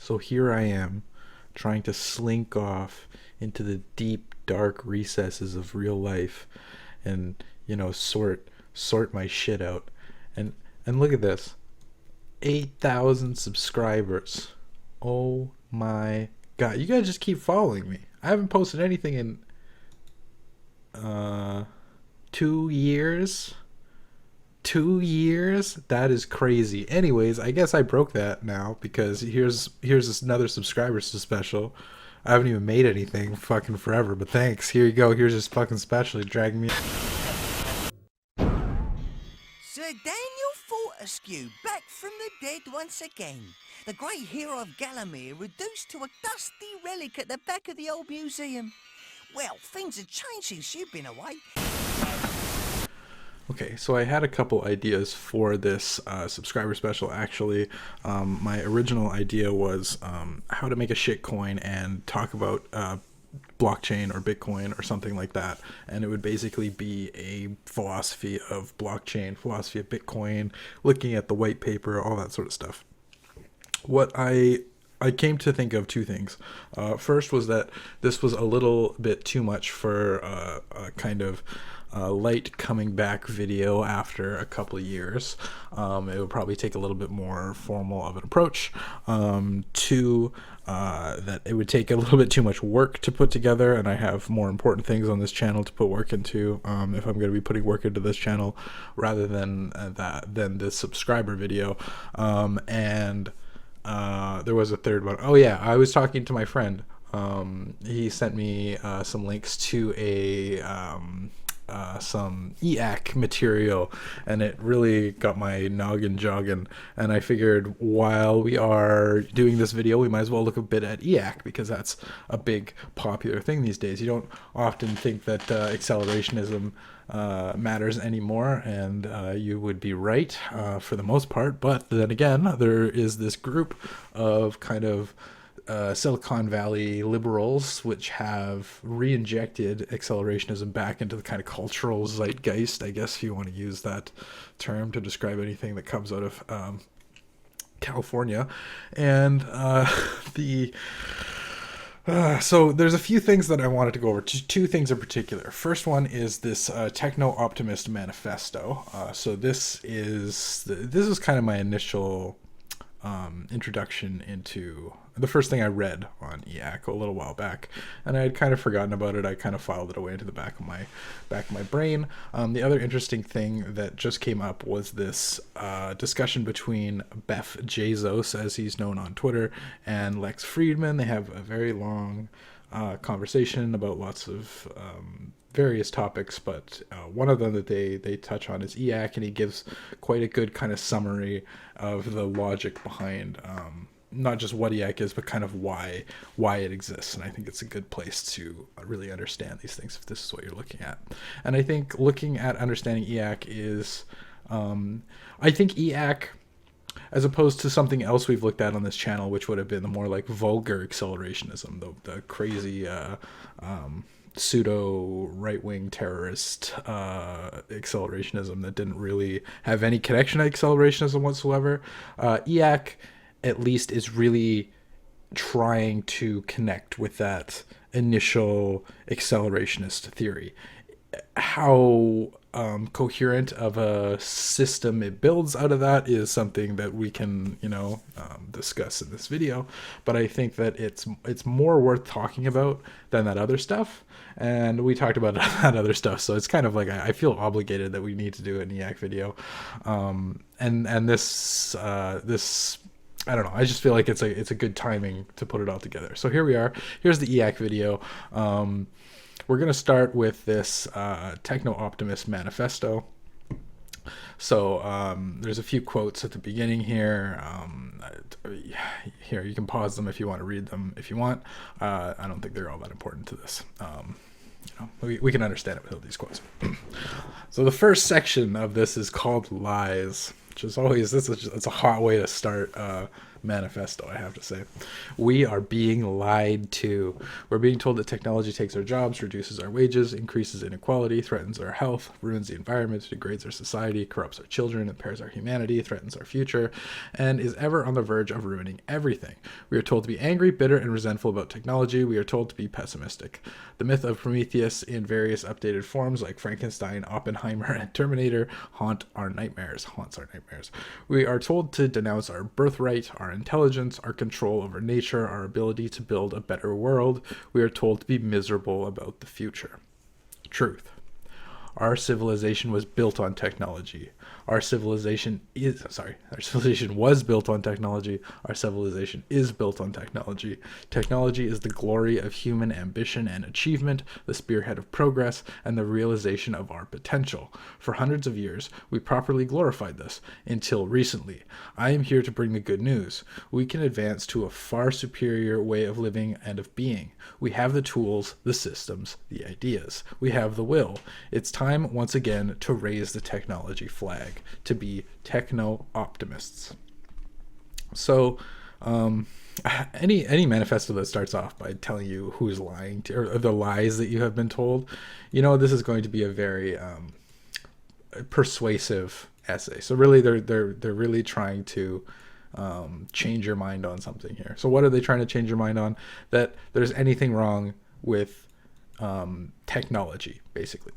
So here I am, trying to slink off into the deep, dark recesses of real life, and sort my shit out. And and look at this, 8,000 subscribers. Oh my god! You guys just keep following me. I haven't posted anything in 2 years. 2 years? That is crazy. Anyways, I guess I broke that now because here's another subscribers special. I haven't even made anything fucking forever, but thanks. Here you go. Here's this fucking special. You're dragging me. Sir Daniel Fortescue, back from the dead once again. The great hero of Gallowmere reduced to a dusty relic at the back of the old museum. Well, things have changed since you've been away. Okay, so I had a couple ideas for this subscriber special. Actually, my original idea was how to make a shit coin and talk about blockchain or Bitcoin or something like that. And it would basically be a philosophy of blockchain, philosophy of Bitcoin, looking at the white paper, all that sort of stuff. What I came to think of two things. First was that this was a little bit too much for a kind of light coming back video after a couple of years. It would probably take a little bit more formal of an approach. Two, that it would take a little bit too much work to put together, and I have more important things on this channel to put work into. If I'm going to be putting work into this channel rather than this subscriber video, and there was a third one. Oh yeah, I was talking to my friend. He sent me some links to some EAC material, and it really got my noggin jogging. And I figured while we are doing this video, we might as well look a bit at EAC, because that's a big popular thing these days. You don't often think that accelerationism matters anymore, and you would be right for the most part. But then again, there is this group of kind of Silicon Valley liberals which have re-injected accelerationism back into the kind of cultural zeitgeist, I guess, if you want to use that term to describe anything that comes out of California. And so there's a few things that I wanted to go over. Two things in particular. First one is this techno-optimist manifesto. So this is kind of my initial introduction into the first thing I read on EAC a little while back, and I had kind of forgotten about it. I kind of filed it away into the back of my brain. The other interesting thing that just came up was this discussion between Beth Jesus, as he's known on Twitter, and Lex Friedman. They have a very long conversation about lots of various topics, but one of them that they touch on is EAC, and he gives quite a good kind of summary of the logic behind not just what EAC is, but kind of why it exists. And I think it's a good place to really understand these things if this is what you're looking at. And I think looking at understanding EAC is, I think EAC, as opposed to something else we've looked at on this channel, which would have been the more like vulgar accelerationism, the crazy pseudo right-wing terrorist accelerationism that didn't really have any connection to accelerationism whatsoever. EAC at least is really trying to connect with that initial accelerationist theory. How coherent of a system it builds out of that is something that we can discuss in this video, but I think that it's more worth talking about than that other stuff, and we talked about that other stuff, so it's kind of like I feel obligated that we need to do an EAC video, and this I don't know, I just feel like it's a good timing to put it all together. So here we are. Here's the EAC video. We're going to start with this techno-optimist manifesto. So there's a few quotes at the beginning here. Here, you can pause them if you want to read them if you want. I don't think they're all that important to this. We can understand it without these quotes. So the first section of this is called Lies, which is always, it's a hot way to start manifesto, I have to say. We are being lied to. We're being told that technology takes our jobs, reduces our wages, increases inequality, threatens our health, ruins the environment, degrades our society, corrupts our children, impairs our humanity, threatens our future, and is ever on the verge of ruining everything. We are told to be angry, bitter, and resentful about technology. We are told to be pessimistic. The myth of Prometheus in various updated forms like Frankenstein, Oppenheimer, and Terminator haunts our nightmares. We are told to denounce our birthright, our intelligence, our control over nature, our ability to build a better world. We are told to be miserable about the future. Truth. Our civilization was built on technology. Our civilization was built on technology. Our civilization is built on technology. Technology is the glory of human ambition and achievement, the spearhead of progress, and the realization of our potential. For hundreds of years, we properly glorified this, until recently. I am here to bring the good news. We can advance to a far superior way of living and of being. We have the tools, the systems, the ideas. We have the will. It's time once again to raise the technology flag, to be techno-optimists. So any manifesto that starts off by telling you who's lying to, or the lies that you have been told, this is going to be a very persuasive essay. So really they're really trying to change your mind on something here. So what are they trying to change your mind on? That there's anything wrong with technology, basically.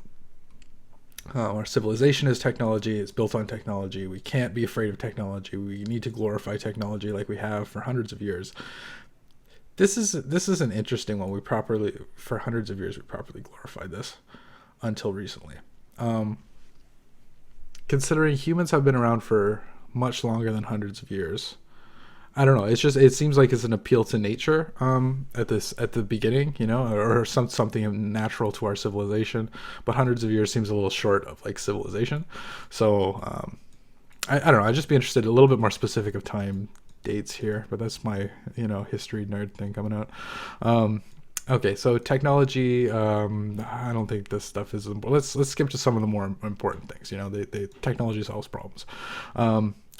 Our civilization is technology. It's built on technology. We can't be afraid of technology. We need to glorify technology like we have for hundreds of years. This is an interesting one. For hundreds of years, we properly glorified this until recently. Considering humans have been around for much longer than hundreds of years, I don't know. It seems like it's an appeal to nature at the beginning, or something natural to our civilization. But hundreds of years seems a little short of like civilization. So I don't know. I'd just be interested a little bit more specific of time dates here. But that's my history nerd thing coming out. Okay, so technology. I don't think this stuff is important. Let's skip to some of the more important things. Technology solves problems.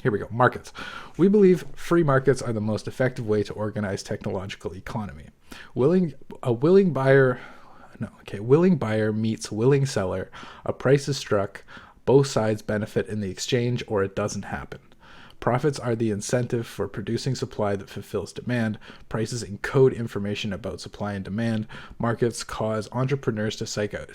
Here we go. Markets. We believe free markets are the most effective way to organize technological economy. Willing buyer meets willing seller. A price is struck. Both sides benefit in the exchange, or it doesn't happen. Profits are the incentive for producing supply that fulfills demand. Prices encode information about supply and demand. Markets cause entrepreneurs to seek out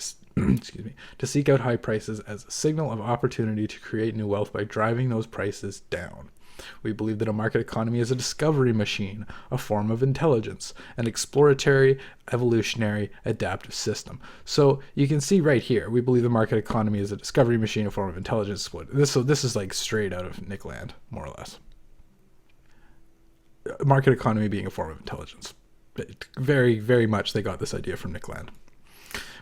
high prices as a signal of opportunity to create new wealth by driving those prices down. We believe that a market economy is a discovery machine, a form of intelligence, an exploratory, evolutionary, adaptive system. So you can see right here, we believe the market economy is a discovery machine, a form of intelligence. This is like straight out of Nick Land, more or less. Market economy being a form of intelligence. Very, very much they got this idea from Nick Land.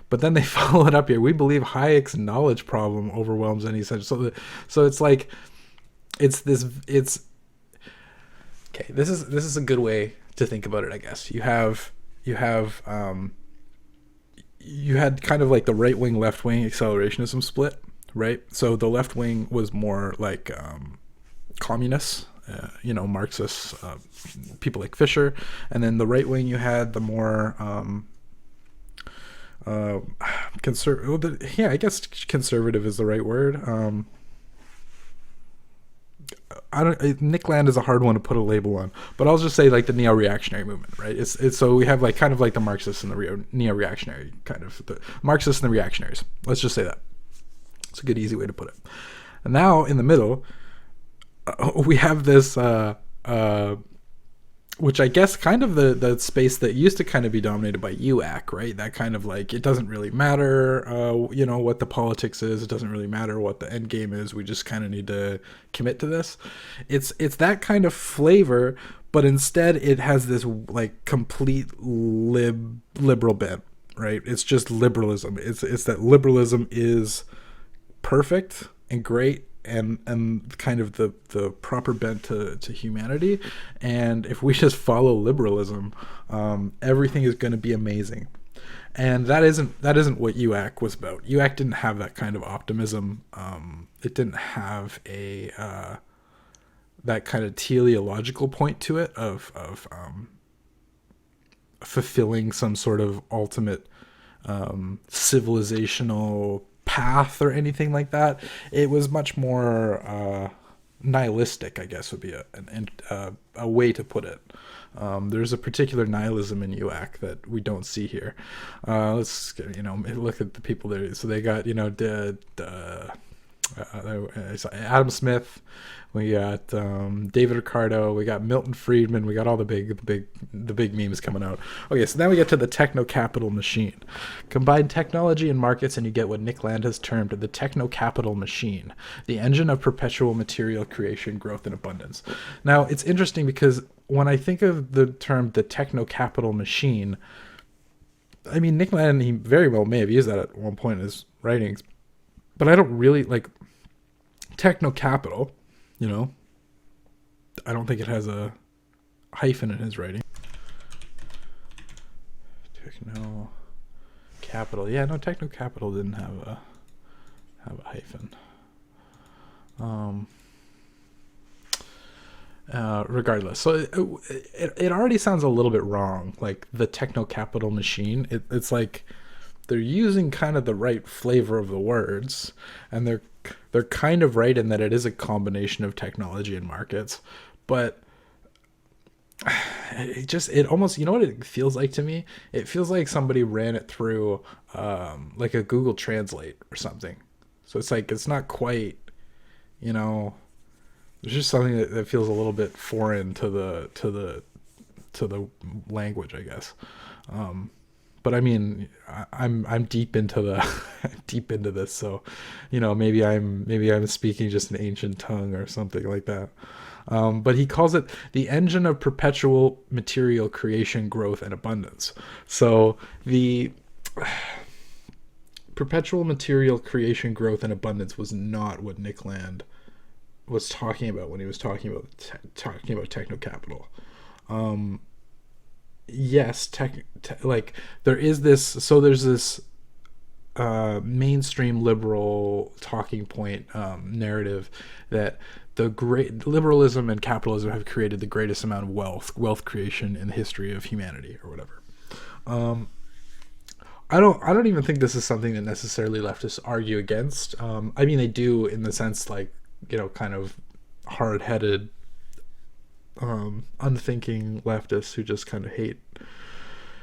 But then they follow it up here. We believe Hayek's knowledge problem overwhelms any such. So it's like, this is a good way to think about it, I guess. You had kind of like the right wing, left wing accelerationism split, right? So the left wing was more like communists, Marxists, people like Fisher, and then the right wing you had the more I guess conservative is the right word. Nick Land is a hard one to put a label on, but I'll just say like the neo-reactionary movement, right? It's so we have like kind of like the Marxists and the neo-reactionary kind of the Marxists and the reactionaries. Let's just say that. It's a good easy way to put it. And now in the middle, we have this, which I guess kind of the space that used to kind of be dominated by UAC, right? That kind of like, it doesn't really matter, what the politics is. It doesn't really matter what the end game is. We just kind of need to commit to this. It's that kind of flavor, but instead it has this like complete liberal bent, right? It's just liberalism. It's that liberalism is perfect and great and kind of the proper bent to humanity, and if we just follow liberalism, everything is going to be amazing. And that isn't what UAC was about. UAC didn't have that kind of optimism. It didn't have a that kind of teleological point to it of fulfilling some sort of ultimate civilizational path or anything like that. It was much more nihilistic, I guess would be a way to put it. There's a particular nihilism in UAC that we don't see here. Let's look at the people there. So they got Adam Smith, we got David Ricardo, we got Milton Friedman, we got all the big memes coming out. Okay, so now we get to the techno-capital machine. Combine technology and markets and you get what Nick Land has termed the techno-capital machine, the engine of perpetual material creation, growth, and abundance. Now, it's interesting because when I think of the term the techno-capital machine, I mean, Nick Land, he very well may have used that at one point in his writings, but I don't really like techno-capital, I don't think it has a hyphen in his writing. Techno-capital. Yeah, no, techno-capital didn't have a hyphen. Regardless, so it already sounds a little bit wrong, like the techno-capital machine. It's like they're using kind of the right flavor of the words, and they're kind of right in that it is a combination of technology and markets, but it almost, what it feels like to me? It feels like somebody ran it through like a Google Translate or something. So it's like, it's not quite, there's just something that feels a little bit foreign to the language, I guess. But I mean, I'm deep into this, so maybe I'm speaking just an ancient tongue or something like that. But he calls it the engine of perpetual material creation, growth, and abundance. So the perpetual material creation, growth, and abundance was not what Nick Land was talking about when he was talking about techno-capital. Yes, like there's this mainstream liberal talking point narrative that the great liberalism and capitalism have created the greatest amount of wealth creation in the history of humanity, or whatever. I don't even think this is something that necessarily leftists argue against. I mean, they do in the sense, like, kind of hard-headed, unthinking leftists who just kind of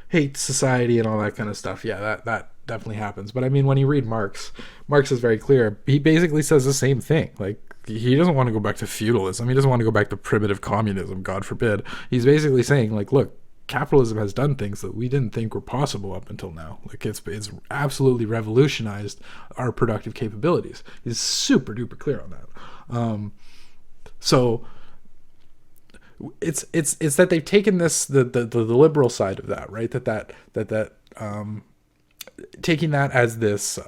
hate society and all that kind of stuff. Yeah, that definitely happens. But I mean, when you read Marx is very clear. He basically says the same thing. Like, he doesn't want to go back to feudalism. He doesn't want to go back to primitive communism, God forbid. He's basically saying, like, look, capitalism has done things that we didn't think were possible up until now. Like, it's absolutely revolutionized our productive capabilities. He's super duper clear on that. So it's that they've taken this the liberal side of that, right? That taking that as this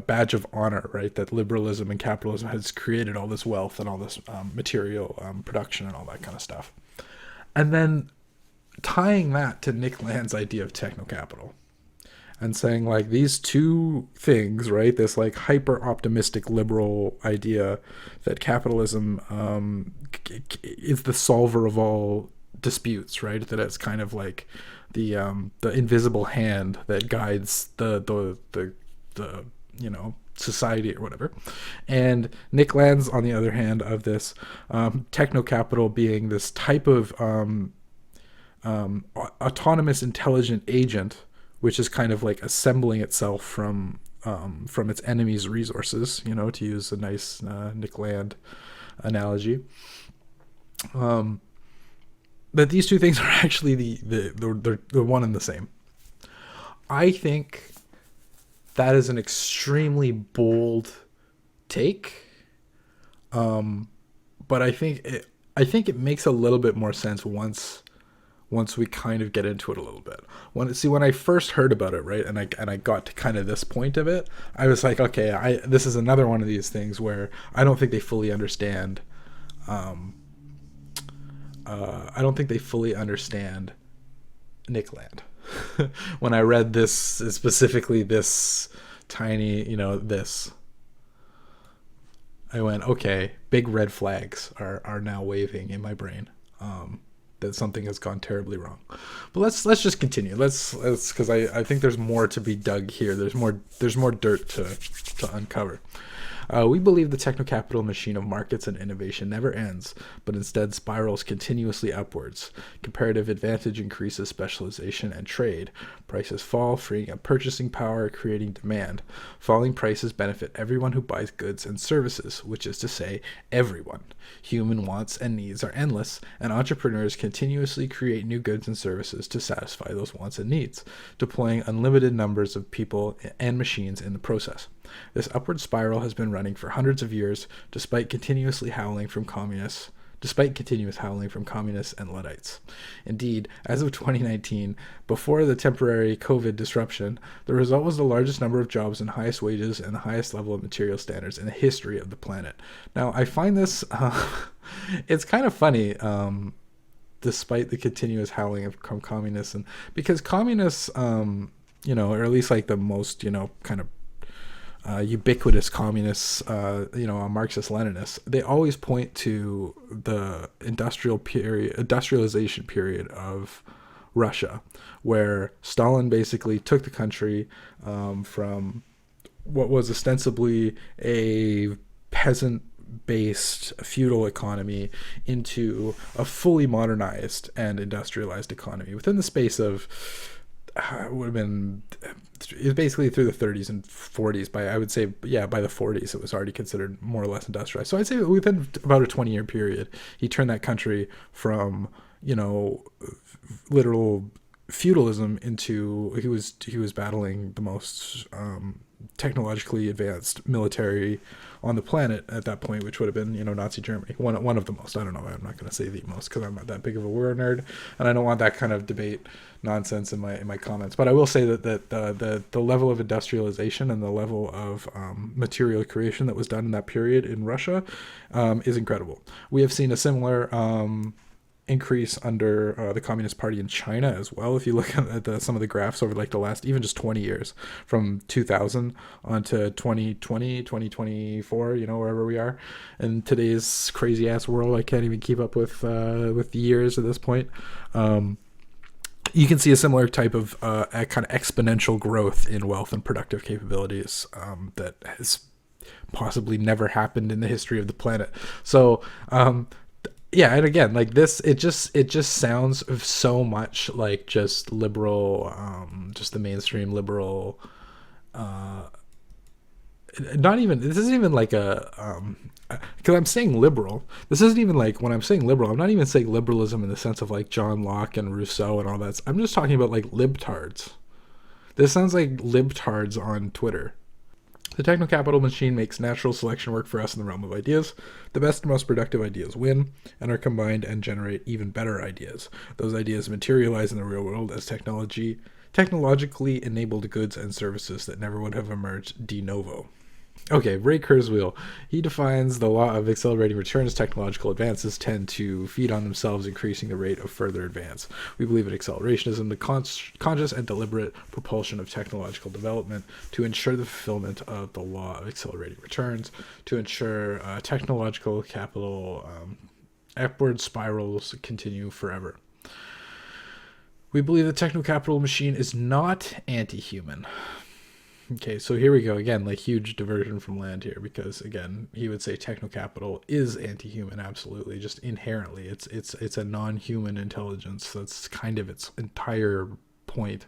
badge of honor, right? That liberalism and capitalism has created all this wealth and all this material production and all that kind of stuff, and then tying that to Nick Land's idea of techno-capital and saying, like, these two things, right? This like hyper optimistic liberal idea that capitalism is the solver of all disputes, right? That it's kind of like the invisible hand that guides the society or whatever. And Nick Land's, on the other hand, of this techno-capital being this type of autonomous intelligent agent, which is kind of like assembling itself from its enemy's resources, to use a nice Nick Land analogy. That these two things are actually the one and the same. I think that is an extremely bold take, but I think it makes a little bit more sense once we kind of get into it a little bit. When I first heard about it, right, and I got to kind of this point of it, I was like, okay, this is another one of these things where I don't think they fully understand. I don't think they fully understand Nick Land. When I read this, specifically this tiny, this. I went, okay, big red flags are now waving in my brain. That something has gone terribly wrong. But let's just continue. Let's because I think there's more to be dug here. There's more dirt to uncover. We believe the techno-capital machine of markets and innovation never ends, but instead spirals continuously upwards. Comparative advantage increases specialization and trade. Prices fall, freeing up purchasing power, creating demand. Falling prices benefit everyone who buys goods and services, which is to say, everyone. Human wants and needs are endless, and entrepreneurs continuously create new goods and services to satisfy those wants and needs, deploying unlimited numbers of people and machines in the process. This upward spiral has been running for hundreds of years, despite continuous howling from communists and Luddites. Indeed, as of 2019, before the temporary COVID disruption, the result was the largest number of jobs and highest wages and the highest level of material standards in the history of the planet. Now, I find this, it's kind of funny, despite the continuous howling from communists, and because communists, or at least like the most, kind of ubiquitous communists, Marxist-Leninists, they always point to the industrialization period of Russia, where Stalin basically took the country from what was ostensibly a peasant-based feudal economy into a fully modernized and industrialized economy within the space of it would have been, it was basically through the 30s and 40s. By the 40s, it was already considered more or less industrialized. So I'd say within about a 20-year period, he turned that country from, literal feudalism into, he was battling the most technologically advanced military on the planet at that point, which would have been, Nazi Germany. One of the most. I don't know. I'm not going to say the most because I'm not that big of a war nerd, and I don't want that kind of debate nonsense in my comments. But I will say that the level of industrialization and the level of material creation that was done in that period in Russia is incredible. We have seen a similar increase under the Communist Party in China as well. If you look at some of the graphs over like the last even just 20 years, from 2000 on to 2020, 2024, wherever we are in today's crazy ass world. I can't even keep up with the years at this point. You can see a similar type of kind of exponential growth in wealth and productive capabilities that has possibly never happened in the history of the planet. So yeah, and again, like this, it just sounds so much like just liberal, just the mainstream liberal. Not even, this isn't even like a, because I'm saying liberal. This isn't even like, when I'm saying liberal, I'm not even saying liberalism in the sense of like John Locke and Rousseau and all that. I'm just talking about like libtards. This sounds like libtards on Twitter. The techno-capital machine makes natural selection work for us in the realm of ideas. The best and most productive ideas win and are combined and generate even better ideas. Those ideas materialize in the real world as technologically enabled goods and services that never would have emerged de novo. Okay, Ray Kurzweil. He defines the law of accelerating returns. Technological advances tend to feed on themselves, increasing the rate of further advance. We believe in accelerationism, the conscious and deliberate propulsion of technological development to ensure the fulfillment of the law of accelerating returns, to ensure technological capital upward spirals continue forever. We believe the techno-capital machine is not anti-human. Okay, so here we go again, like huge diversion from land here, because again, he would say techno-capital is anti-human, absolutely, just inherently. It's a non-human intelligence. That's kind of its entire point.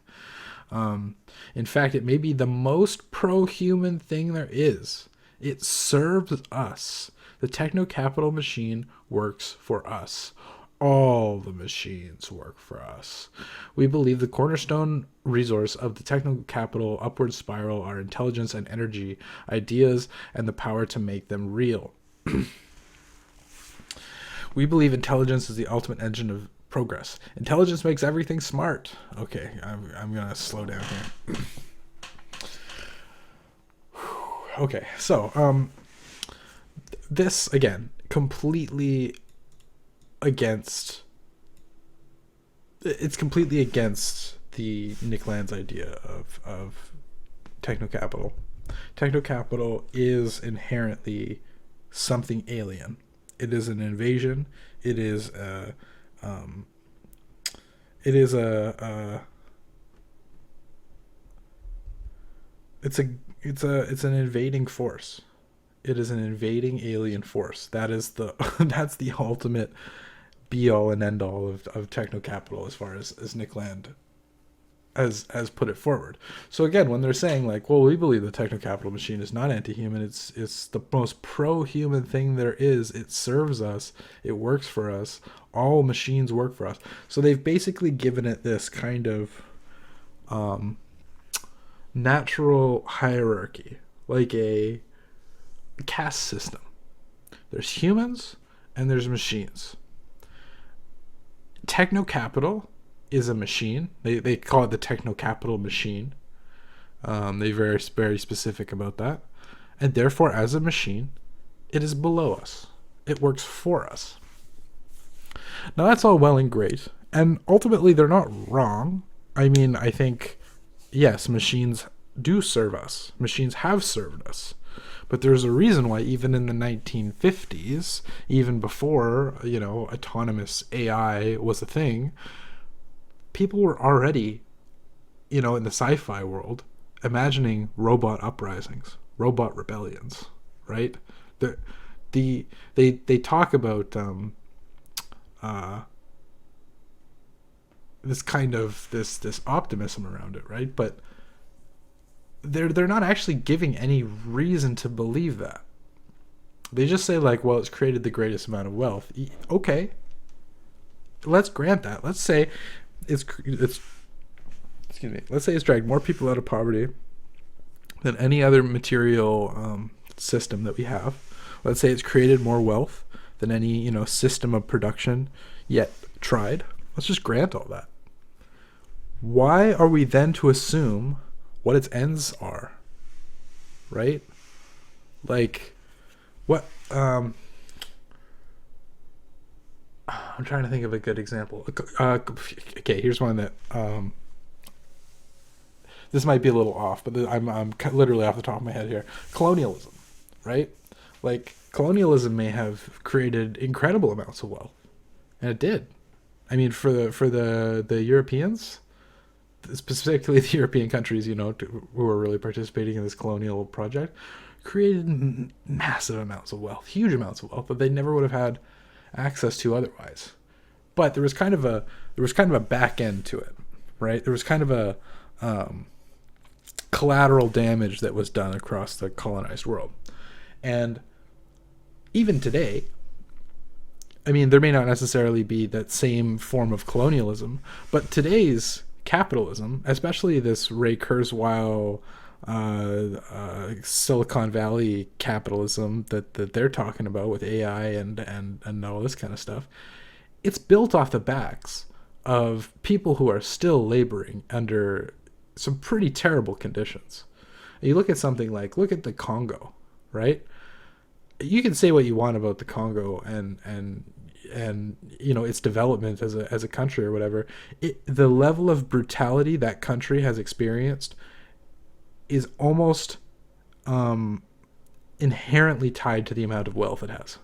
In fact, it may be the most pro-human thing there is. It serves us. The techno-capital machine works for us. All the machines work for us. We believe the cornerstone resource of the techno-capital upward spiral are intelligence and energy, ideas, and the power to make them real. We believe intelligence is the ultimate engine of progress. Intelligence makes everything smart. Okay, I'm going to slow down here. Okay, so this, again, completely against the Nick Land's idea of techno-capital. Techno-capital is inherently something alien. It is an invasion. It is a um, it is a it's a it's an invading force. It is an invading alien force. That is the that's the ultimate be all and end all of techno capital, as far as Nick Land has put it forward. So again, when they're saying like, well, we believe the techno capital machine is not anti-human, it's the most pro-human thing there is. It serves us. It works for us. All machines work for us. So they've basically given it this kind of natural hierarchy, like a caste system. There's humans and there's machines. Techno capital is a machine. They call it the techno capital machine. They're very specific about that, and therefore, as a machine, it is below us. It works for us. Now that's all well and great, and ultimately they're not wrong. I mean, I think yes, machines do serve us. Machines have served us. But there's a reason why even in the 1950s, even before, autonomous AI was a thing, people were already, in the sci-fi world, imagining robot uprisings, robot rebellions, right? They talk about this kind of this optimism around it, right? But they're not actually giving any reason to believe that. They just say like, well, it's created the greatest amount of wealth. Okay, let's grant that. Let's say it's excuse me. Let's say it's dragged more people out of poverty than any other material system that we have. Let's say it's created more wealth than any system of production yet tried. Let's just grant all that. Why are we then to assume what its ends are, right? Like, what? I'm trying to think of a good example. Okay, here's one that this might be a little off, but I'm literally off the top of my head here. Colonialism, right? Like, colonialism may have created incredible amounts of wealth, and it did. I mean, for the Europeans, specifically the European countries, who were really participating in this colonial project, created massive amounts of wealth, huge amounts of wealth that they never would have had access to otherwise. But there was kind of a back end to it, right? There was kind of a collateral damage that was done across the colonized world. And even today, I mean, there may not necessarily be that same form of colonialism, but today's capitalism, especially this Ray Kurzweil Silicon Valley capitalism that they're talking about with AI and all this kind of stuff, it's built off the backs of people who are still laboring under some pretty terrible conditions. You look at something like, look at the Congo, right? You can say what you want about the Congo and its development as a country or whatever. The level of brutality that country has experienced is almost inherently tied to the amount of wealth it has.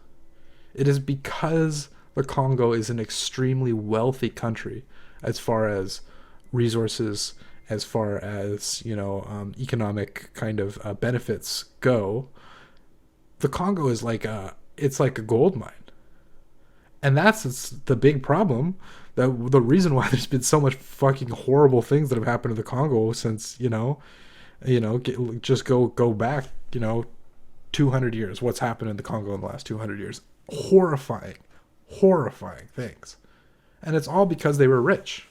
It is because the Congo is an extremely wealthy country as far as resources, as far as economic kind of benefits go. The Congo is it's like a gold mine. And that's the big problem. The reason why there's been so much fucking horrible things that have happened to the Congo since, just go back, 200 years. What's happened in the Congo in the last 200 years? Horrifying things. And it's all because they were rich.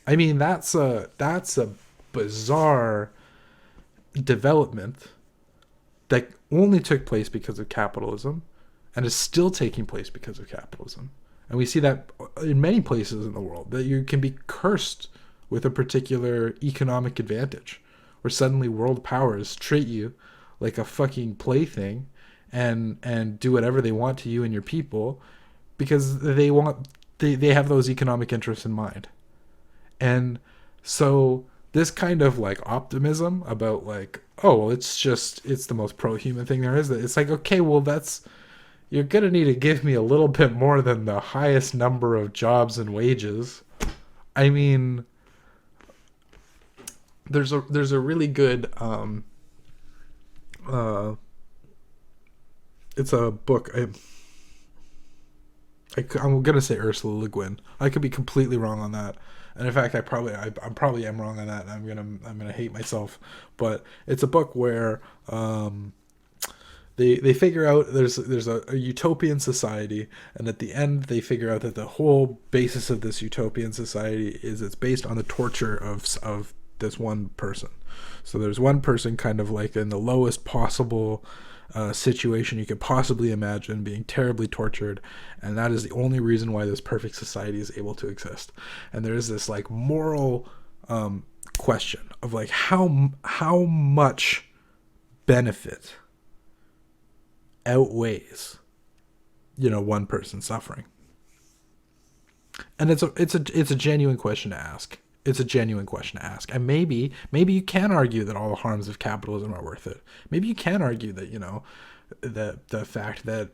I mean, that's a bizarre development that only took place because of capitalism and is still taking place because of capitalism. And we see that in many places in the world, that you can be cursed with a particular economic advantage, where suddenly world powers treat you like a fucking plaything and do whatever they want to you and your people because they have those economic interests in mind. And so this kind of like optimism about like, oh well, it's the most pro-human thing there is. It's like, okay, well, that's, you're gonna need to give me a little bit more than the highest number of jobs and wages. I mean, there's a really good uh it's a book. I'm gonna say Ursula Le Guin. I could be completely wrong on that, and in fact, I probably am wrong on that. And I'm gonna hate myself. But it's a book where they figure out there's a utopian society, and at the end they figure out that the whole basis of this utopian society is it's based on the torture of this one person. So there's one person kind of like in the lowest possible situation you could possibly imagine, being terribly tortured, and that is the only reason why this perfect society is able to exist. And there is this like moral question of like how much benefit outweighs, one person suffering. And it's a genuine question to ask. It's a genuine question to ask. And maybe you can argue that all the harms of capitalism are worth it. Maybe you can argue that, the fact that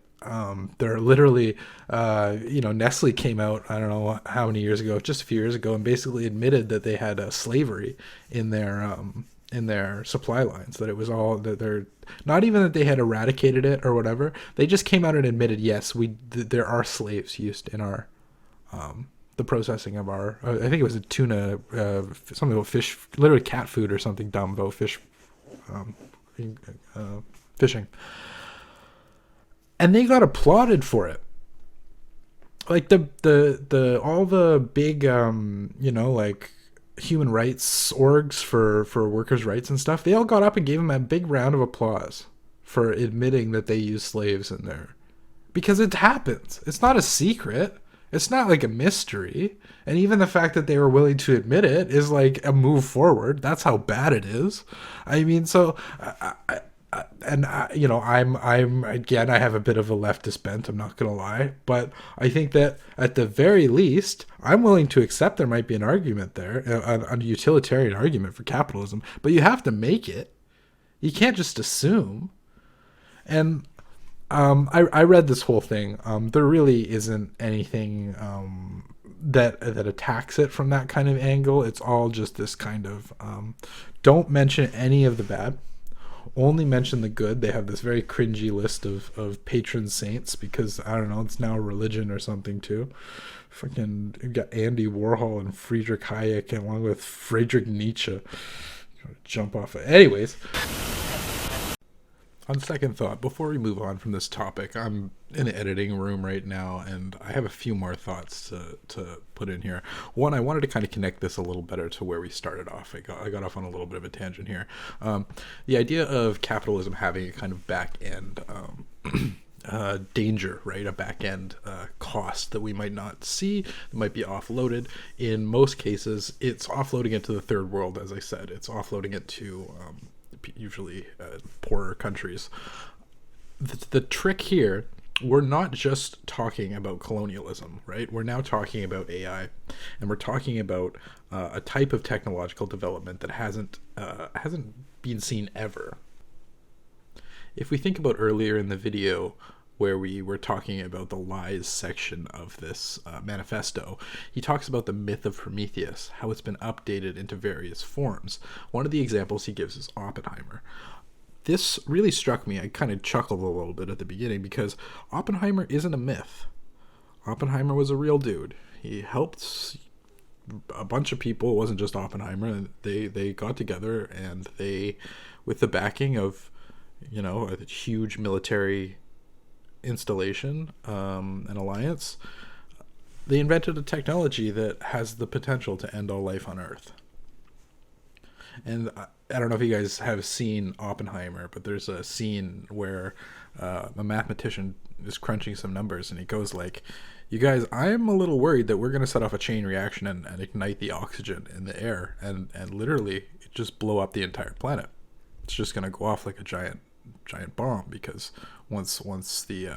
they're literally, Nestle came out, I don't know how many years ago, just a few years ago, and basically admitted that they had slavery in their supply lines, that it was all, that they're not even that they had eradicated it or whatever. They just came out and admitted, yes, there are slaves used in our, the processing of our, I think it was a tuna, something about fish, literally cat food or something dumb about fish, fishing. And they got applauded for it. Like the all the big, like human rights orgs for workers' rights and stuff, they all got up and gave them a big round of applause for admitting that they use slaves in there. Because it happens. It's not a secret. It's not like a mystery. And even the fact that they were willing to admit it is like a move forward. That's how bad it is. I mean, so, I'm again, I have a bit of a leftist bent, I'm not going to lie. But I think that at the very least, I'm willing to accept there might be an argument there, a utilitarian argument for capitalism. But you have to make it. You can't just assume. And I read this whole thing. There really isn't anything that attacks it from that kind of angle. It's all just this kind of don't mention any of the bad, only mention the good. They have this very cringy list of patron saints because, I don't know, it's now a religion or something too. Fucking, you've got Andy Warhol and Friedrich Hayek along with Friedrich Nietzsche. Jump off it. Anyways. On second thought, before we move on from this topic, I'm in an editing room right now, and I have a few more thoughts to put in here. One, I wanted to kind of connect this a little better to where we started off. I got off on a little bit of a tangent here. The idea of capitalism having a kind of back end danger, right? A back end cost that we might not see, that might be offloaded. In most cases, it's offloading it to the third world, as I said. It's offloading it to usually poorer countries. The trick here, we're not just talking about colonialism, right? We're now talking about AI, and we're talking about a type of technological development that hasn't been seen ever. If we think about earlier in the video where we were talking about the lies section of this manifesto, he talks about the myth of Prometheus, how it's been updated into various forms. One of the examples he gives is Oppenheimer. This really struck me. I kind of chuckled a little bit at the beginning because Oppenheimer isn't a myth. Oppenheimer was a real dude. He helped a bunch of people. It wasn't just Oppenheimer. They got together and they, with the backing of, a huge military installation, an alliance, they invented a technology that has the potential to end all life on Earth. And I don't know if you guys have seen Oppenheimer, but there's a scene where a mathematician is crunching some numbers, and he goes like, you guys, I'm a little worried that we're going to set off a chain reaction and ignite the oxygen in the air and literally just blow up the entire planet. It's just going to go off like a giant bomb, because once the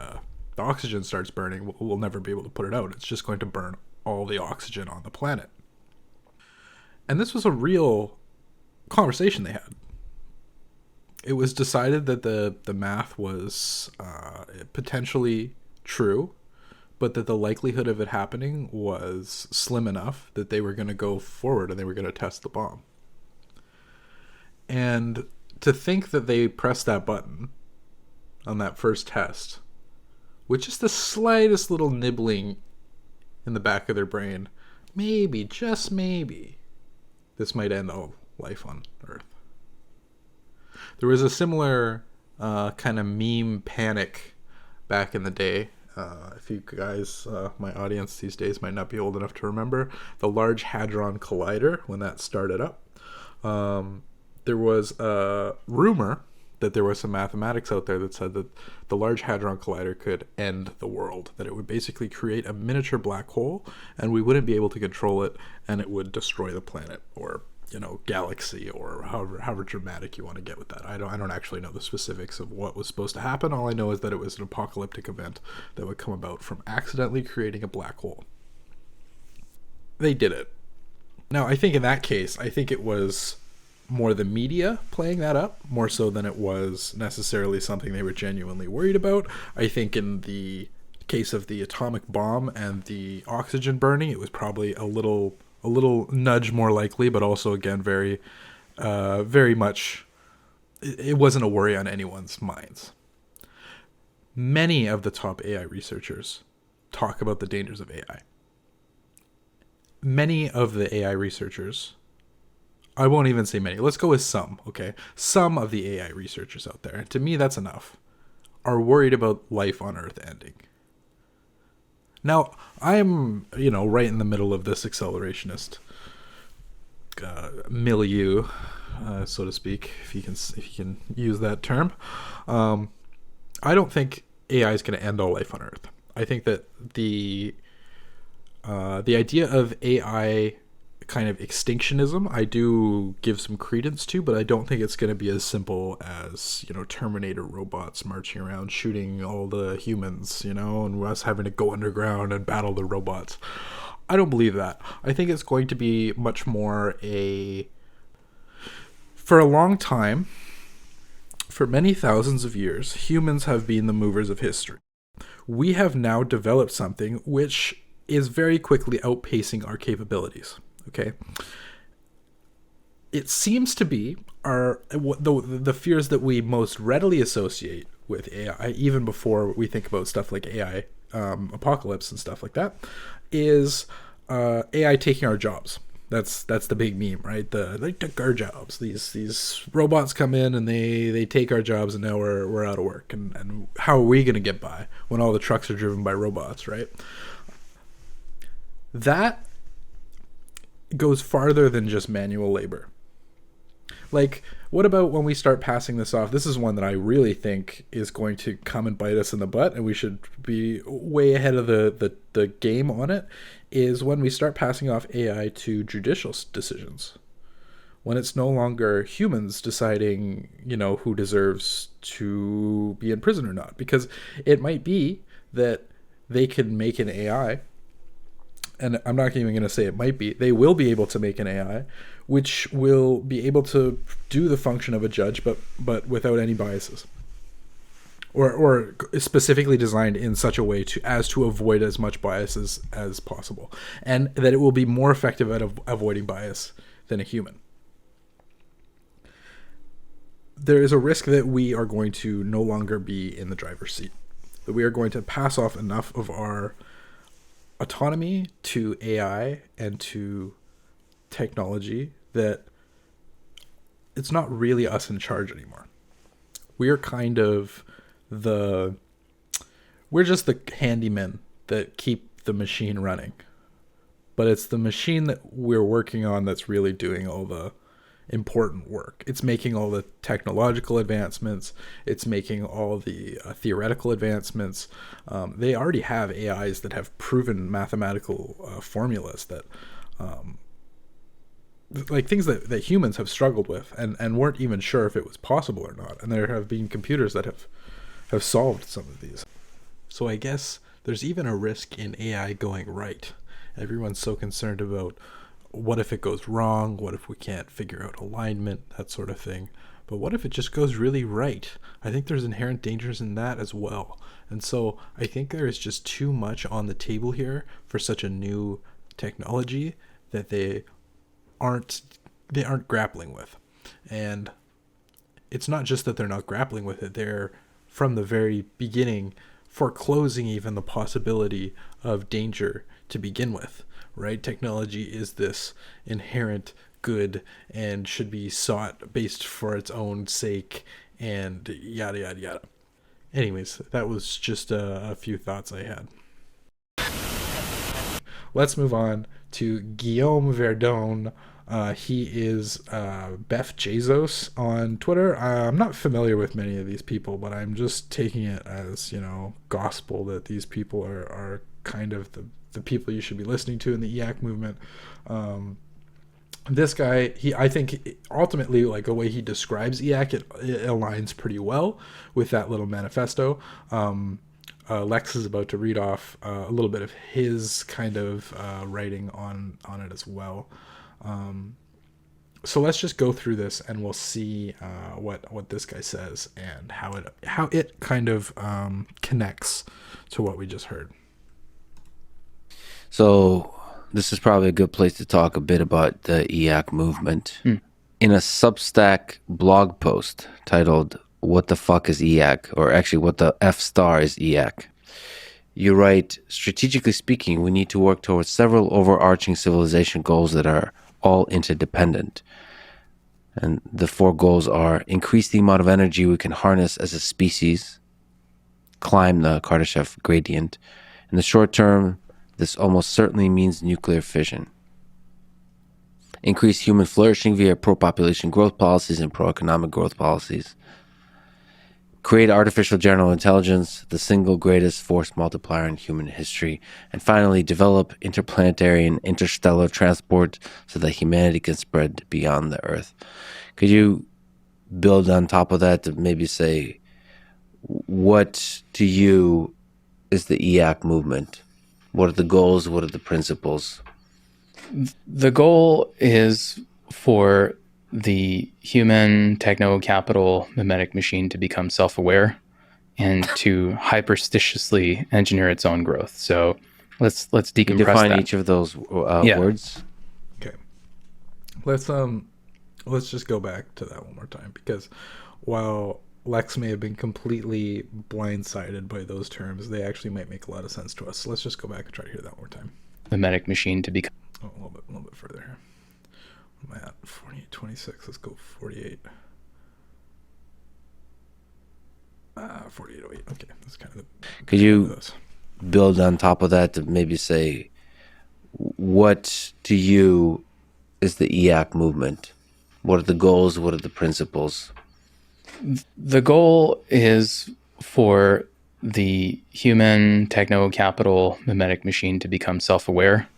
oxygen starts burning, we'll never be able to put it out. It's just going to burn all the oxygen on the planet. And this was a real conversation they had. It was decided that the math was potentially true, but that the likelihood of it happening was slim enough that they were going to go forward and they were going to test the bomb. And to think that they pressed that button on that first test with just the slightest little nibbling in the back of their brain, maybe, just maybe, this might end all life on Earth. There was a similar kind of meme panic back in the day. If you guys, my audience these days might not be old enough to remember, the Large Hadron Collider, when that started up, there was a rumor that there was some mathematics out there that said that the Large Hadron Collider could end the world, that it would basically create a miniature black hole and we wouldn't be able to control it, and it would destroy the planet, or galaxy, or however dramatic you want to get with that. I don't actually know the specifics of what was supposed to happen. All I know is that it was an apocalyptic event that would come about from accidentally creating a black hole. They did it. Now, I think in that case, I think it was more the media playing that up, more so than it was necessarily something they were genuinely worried about. I think in the case of the atomic bomb and the oxygen burning, it was probably a little nudge more likely, but also again very much it wasn't a worry on anyone's minds. Many of the top AI researchers talk about the dangers of AI. Many of the AI researchers, I won't even say many, let's go with some, okay? Some of the AI researchers out there, and to me that's enough, are worried about life on Earth ending. Now, I'm, right in the middle of this accelerationist milieu, so to speak, if you can use that term. I don't think AI is going to end all life on Earth. I think that the idea of AI kind of extinctionism, I do give some credence to, but I don't think it's going to be as simple as, Terminator robots marching around shooting all the humans, and us having to go underground and battle the robots. I don't believe that. I think it's going to be much more for a long time, for many thousands of years, humans have been the movers of history. We have now developed something which is very quickly outpacing our capabilities. Okay, it seems to be the fears that we most readily associate with AI, even before we think about stuff like AI apocalypse and stuff like that, is AI taking our jobs. That's the big meme, right? They took our jobs. These robots come in and they take our jobs, and now we're out of work. And how are we going to get by when all the trucks are driven by robots, right? That goes farther than just manual labor. Like, what about when we start passing this off? This is one that I really think is going to come and bite us in the butt, and we should be way ahead of the game on it, is when we start passing off AI to judicial decisions. When it's no longer humans deciding, who deserves to be in prison or not. Because it might be that they can make an AI, and I'm not even going to say it might be, they will be able to make an AI which will be able to do the function of a judge, but without any biases, or specifically designed in such a way to avoid as much biases as possible, and that it will be more effective at avoiding bias than a human. There is a risk that we are going to no longer be in the driver's seat, that we are going to pass off enough of our autonomy to AI and to technology that it's not really us in charge anymore. We are kind of we're just the handymen that keep the machine running, but it's the machine that we're working on that's really doing all the important work. It's making all the technological advancements. It's making all the theoretical advancements. They already have AIs that have proven mathematical formulas that, like things that humans have struggled with and weren't even sure if it was possible or not. And there have been computers that have solved some of these. So I guess there's even a risk in AI going right. Everyone's so concerned about what if it goes wrong? What if we can't figure out alignment? That sort of thing. But what if it just goes really right? I think there's inherent dangers in that as well. And so I think there is just too much on the table here for such a new technology that aren't they aren't grappling with. And it's not just that they're not grappling with it, they're from the very beginning foreclosing even the possibility of danger to begin with, right? Technology is this inherent good and should be sought based for its own sake and yada yada yada. Anyways, that was just a few thoughts I had. Let's move on to Guillaume Verdon. He is Beth Jesus on Twitter. I'm not familiar with many of these people, but I'm just taking it as, gospel that these people are kind of the people you should be listening to in the EAC movement. This guy, I think ultimately, like the way he describes EAC, it aligns pretty well with that little manifesto. Lex is about to read off a little bit of his kind of writing on it as well. So let's just go through this and we'll see what this guy says and how it kind of connects to what we just heard. So this is probably a good place to talk a bit about the EAC movement. In a Substack blog post titled "What the fuck is EAC?" or actually "What the F star is EAC?" you write, strategically speaking, we need to work towards several overarching civilization goals that are all interdependent. And the 4 goals are: increase the amount of energy we can harness as a species, climb the Kardashev gradient. In the short term, this almost certainly means nuclear fission. Increase human flourishing via pro-population growth policies and pro-economic growth policies. Create artificial general intelligence, the single greatest force multiplier in human history. And finally, develop interplanetary and interstellar transport so that humanity can spread beyond the Earth. Could you build on top of that to maybe say, what to you is the EAC movement? What are the goals? What are the principles? The goal is for the human techno-capital mimetic machine to become self-aware and to hyperstitiously engineer its own growth. So let's decompress Define that. each of those words. Okay. Let's just go back to that one more time, because while Lex may have been completely blindsided by those terms, they actually might make a lot of sense to us. So let's just go back and try to hear that one more time. Mimetic machine to become a little bit further here. What am I at? 48, 26. Let's go 48. 4808. Okay, that's kind of the. Could you build on top of that to maybe say, what to you is the EAC movement? What are the goals? What are the principles? The goal is for the human techno-capital mimetic machine to become self-aware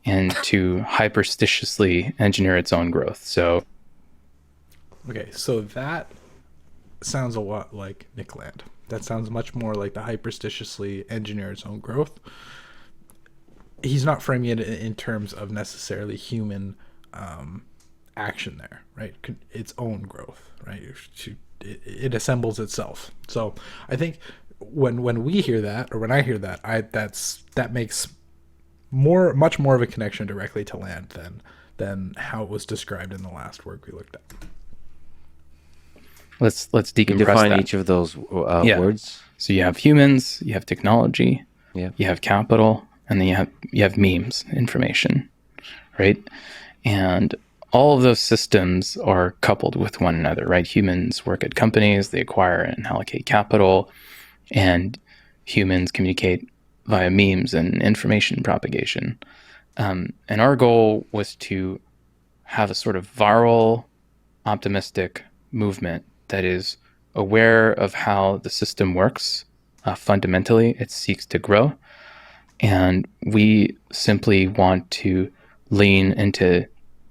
and to hyperstitiously engineer its own growth. So, okay, so that sounds a lot like Nick Land. That sounds much more like the hyperstitiously engineer its own growth. He's not framing it in terms of necessarily human action there, right? Its own growth, right? It assembles itself. So I think when we hear that, or when I hear that, that makes much more of a connection directly to Land than how it was described in the last work we looked at. Let's decompress Define that. each of those words. So you have humans, you have technology, Yeah. you have capital, and then you have memes, information, right? And all of those systems are coupled with one another, right? Humans work at companies, they acquire and allocate capital, and humans communicate via memes and information propagation. And our goal was to have a sort of viral, optimistic movement that is aware of how the system works. Fundamentally, it seeks to grow. And we simply want to lean into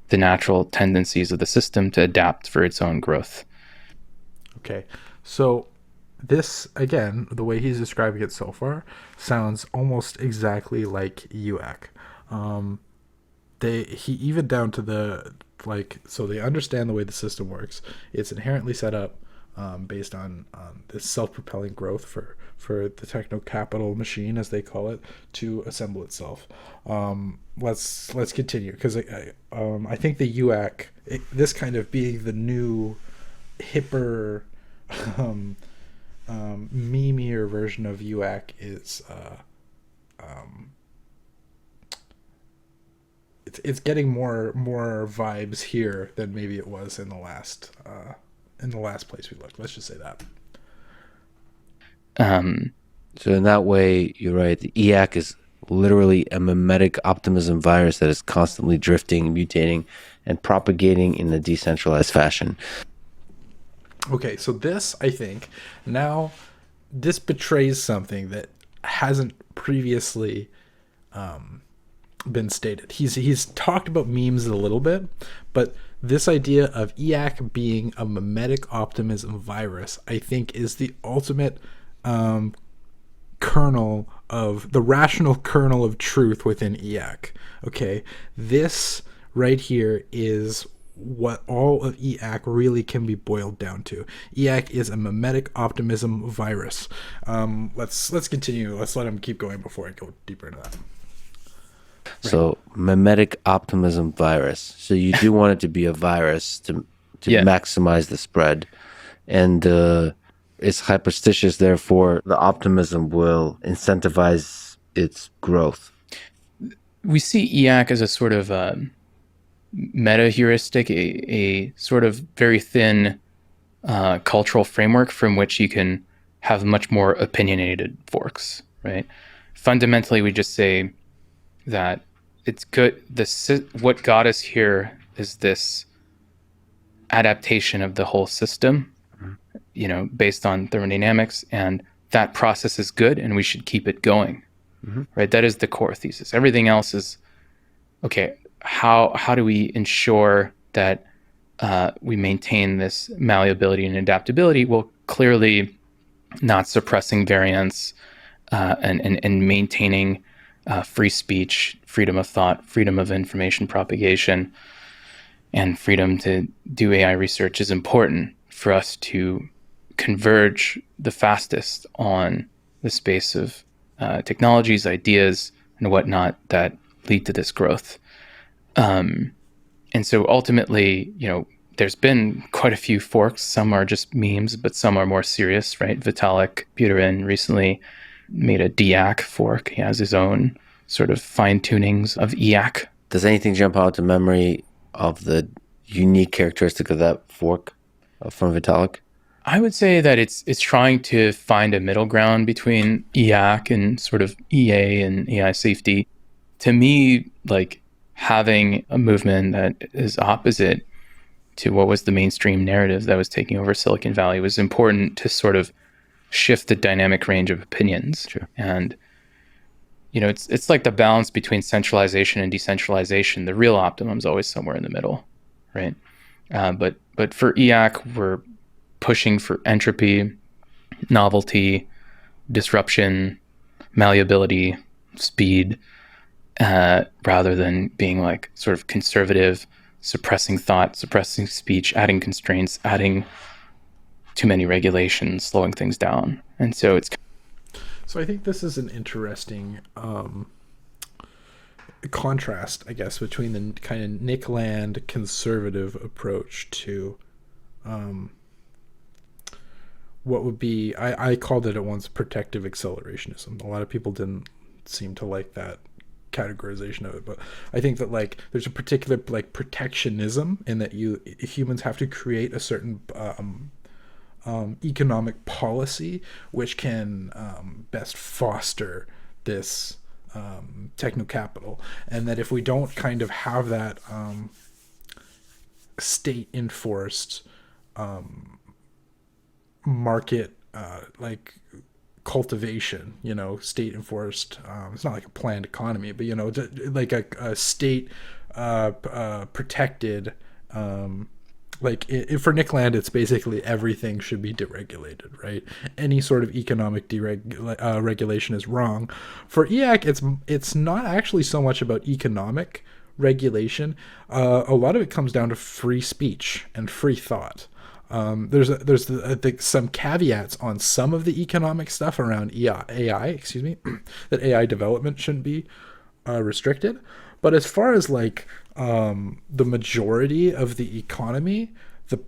the natural tendencies of the system to adapt for its own growth. Okay, so this, again, the way he's describing it so far, sounds almost exactly like UAC. he even down to the like, so they understand the way the system works. It's inherently set up based on this self-propelling growth for the techno capital machine, as they call it, to assemble itself. Let's continue, because I think the UAC, this kind of being the new hipper memeier version of UAC, is it's getting more vibes here than maybe it was in the last place we looked. Let's just say that. So in that way, you're right. The EAC is literally a mimetic optimism virus that is constantly drifting, mutating, and propagating in a decentralized fashion. Okay, so this, I think, now this betrays something that hasn't previously been stated. He's talked about memes a little bit, but this idea of EAC being a mimetic optimism virus, I think, is the ultimate kernel of the rational kernel of truth within EAC. Okay, this right here is what all of EAC really can be boiled down to. EAC is a mimetic optimism virus. Let's continue. Let's let him keep going before I go deeper into that. So mimetic optimism virus. So you do want it to be a virus to maximize the spread, and it's hyperstitious. Therefore, the optimism will incentivize its growth. We see EAC as a sort of meta heuristic, a sort of very thin cultural framework from which you can have much more opinionated forks, right? Fundamentally, we just say that it's good. What got us here is this adaptation of the whole system, based on thermodynamics, and that process is good, and we should keep it going, right? That is the core thesis. Everything else is, okay, how do we ensure that we maintain this malleability and adaptability? Well, clearly not suppressing variance and maintaining free speech, freedom of thought, freedom of information propagation, and freedom to do AI research is important for us to converge the fastest on the space of technologies, ideas, and whatnot that lead to this growth. And so ultimately, there's been quite a few forks. Some are just memes, but some are more serious, right? Vitalik Buterin recently made a DEAC fork. He has his own sort of fine-tunings of EAC. Does anything jump out to memory of the unique characteristic of that fork from Vitalik? I would say that it's trying to find a middle ground between EAC and sort of EA and AI safety. To me, like, having a movement that is opposite to what was the mainstream narrative that was taking over Silicon Valley was important to sort of shift the dynamic range of opinions. Sure. And it's like the balance between centralization and decentralization. The real optimum is always somewhere in the middle, right? But for EAC, we're pushing for entropy, novelty, disruption, malleability, speed, rather than being like sort of conservative, suppressing thought, suppressing speech, adding constraints, adding too many regulations, slowing things down. And so I think this is an interesting contrast, I guess, between the kind of Nick Land conservative approach to what would be, I called it at once protective accelerationism. A lot of people didn't seem to like that categorization of it, but I think that like there's a particular like protectionism in that humans have to create a certain economic policy which can best foster this techno capital, and that if we don't kind of have that state enforced market like cultivation, state enforced, it's not like a planned economy, but like a state protected, like for Nick Land, it's basically everything should be deregulated, right? Any sort of economic regulation is wrong. For EAC, it's not actually so much about economic regulation, a lot of it comes down to free speech and free thought. I think some caveats on some of the economic stuff around AI, excuse me, that AI development shouldn't be restricted. But as far as like the majority of the economy, the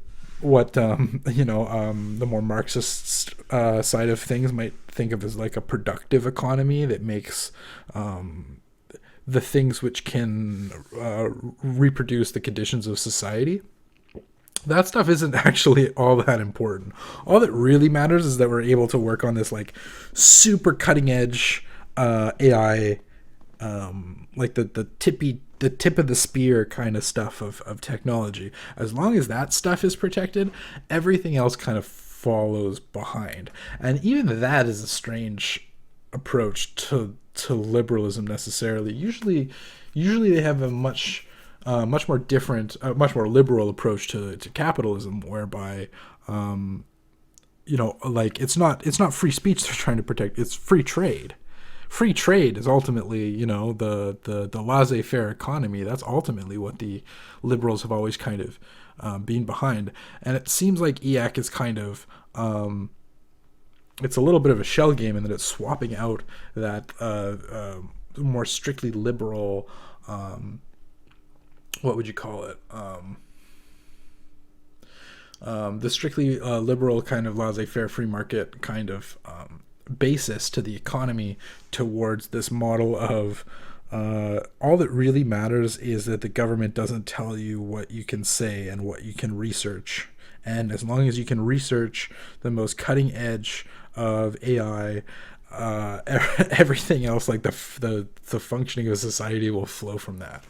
more Marxist side of things might think of as like a productive economy that makes the things which can reproduce the conditions of society. That stuff isn't actually all that important. All that really matters is that we're able to work on this like super cutting edge AI, like the tip of the spear kind of stuff of technology. As long as that stuff is protected, everything else kind of follows behind. And even that is a strange approach to liberalism necessarily. Usually they have a much more different, much more liberal approach to capitalism, whereby, like it's not free speech they're trying to protect; it's free trade. Free trade is ultimately, the laissez-faire economy. That's ultimately what the liberals have always kind of been behind. And it seems like EAC is kind of, it's a little bit of a shell game in that it's swapping out that more strictly liberal, what would you call it? The strictly liberal kind of laissez-faire free market kind of basis to the economy towards this model of all that really matters is that the government doesn't tell you what you can say and what you can research. And as long as you can research the most cutting edge of AI, everything else, like the functioning of society, will flow from that.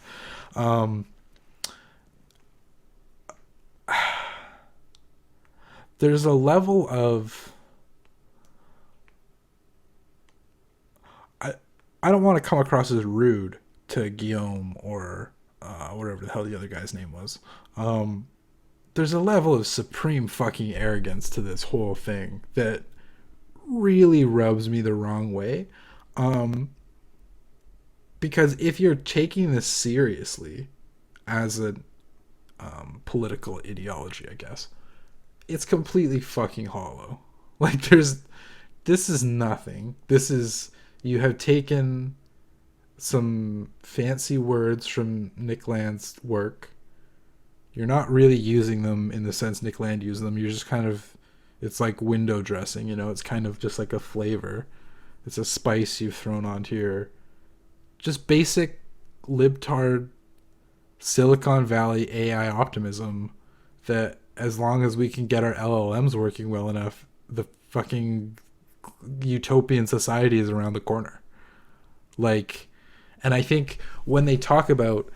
There's a level of, I don't want to come across as rude to Guillaume or whatever the hell the other guy's name was. There's a level of supreme fucking arrogance to this whole thing that really rubs me the wrong way. Because if you're taking this seriously as a political ideology, I guess, it's completely fucking hollow. Like this is nothing. You have taken some fancy words from Nick Land's work. You're not really using them in the sense Nick Land used them. You're just kind of, it's like window dressing, it's kind of just like a flavor. It's a spice you've thrown onto your just basic libtard Silicon Valley AI optimism that as long as we can get our LLMs working well enough, the fucking utopian society is around the corner. Like, and I think when they talk about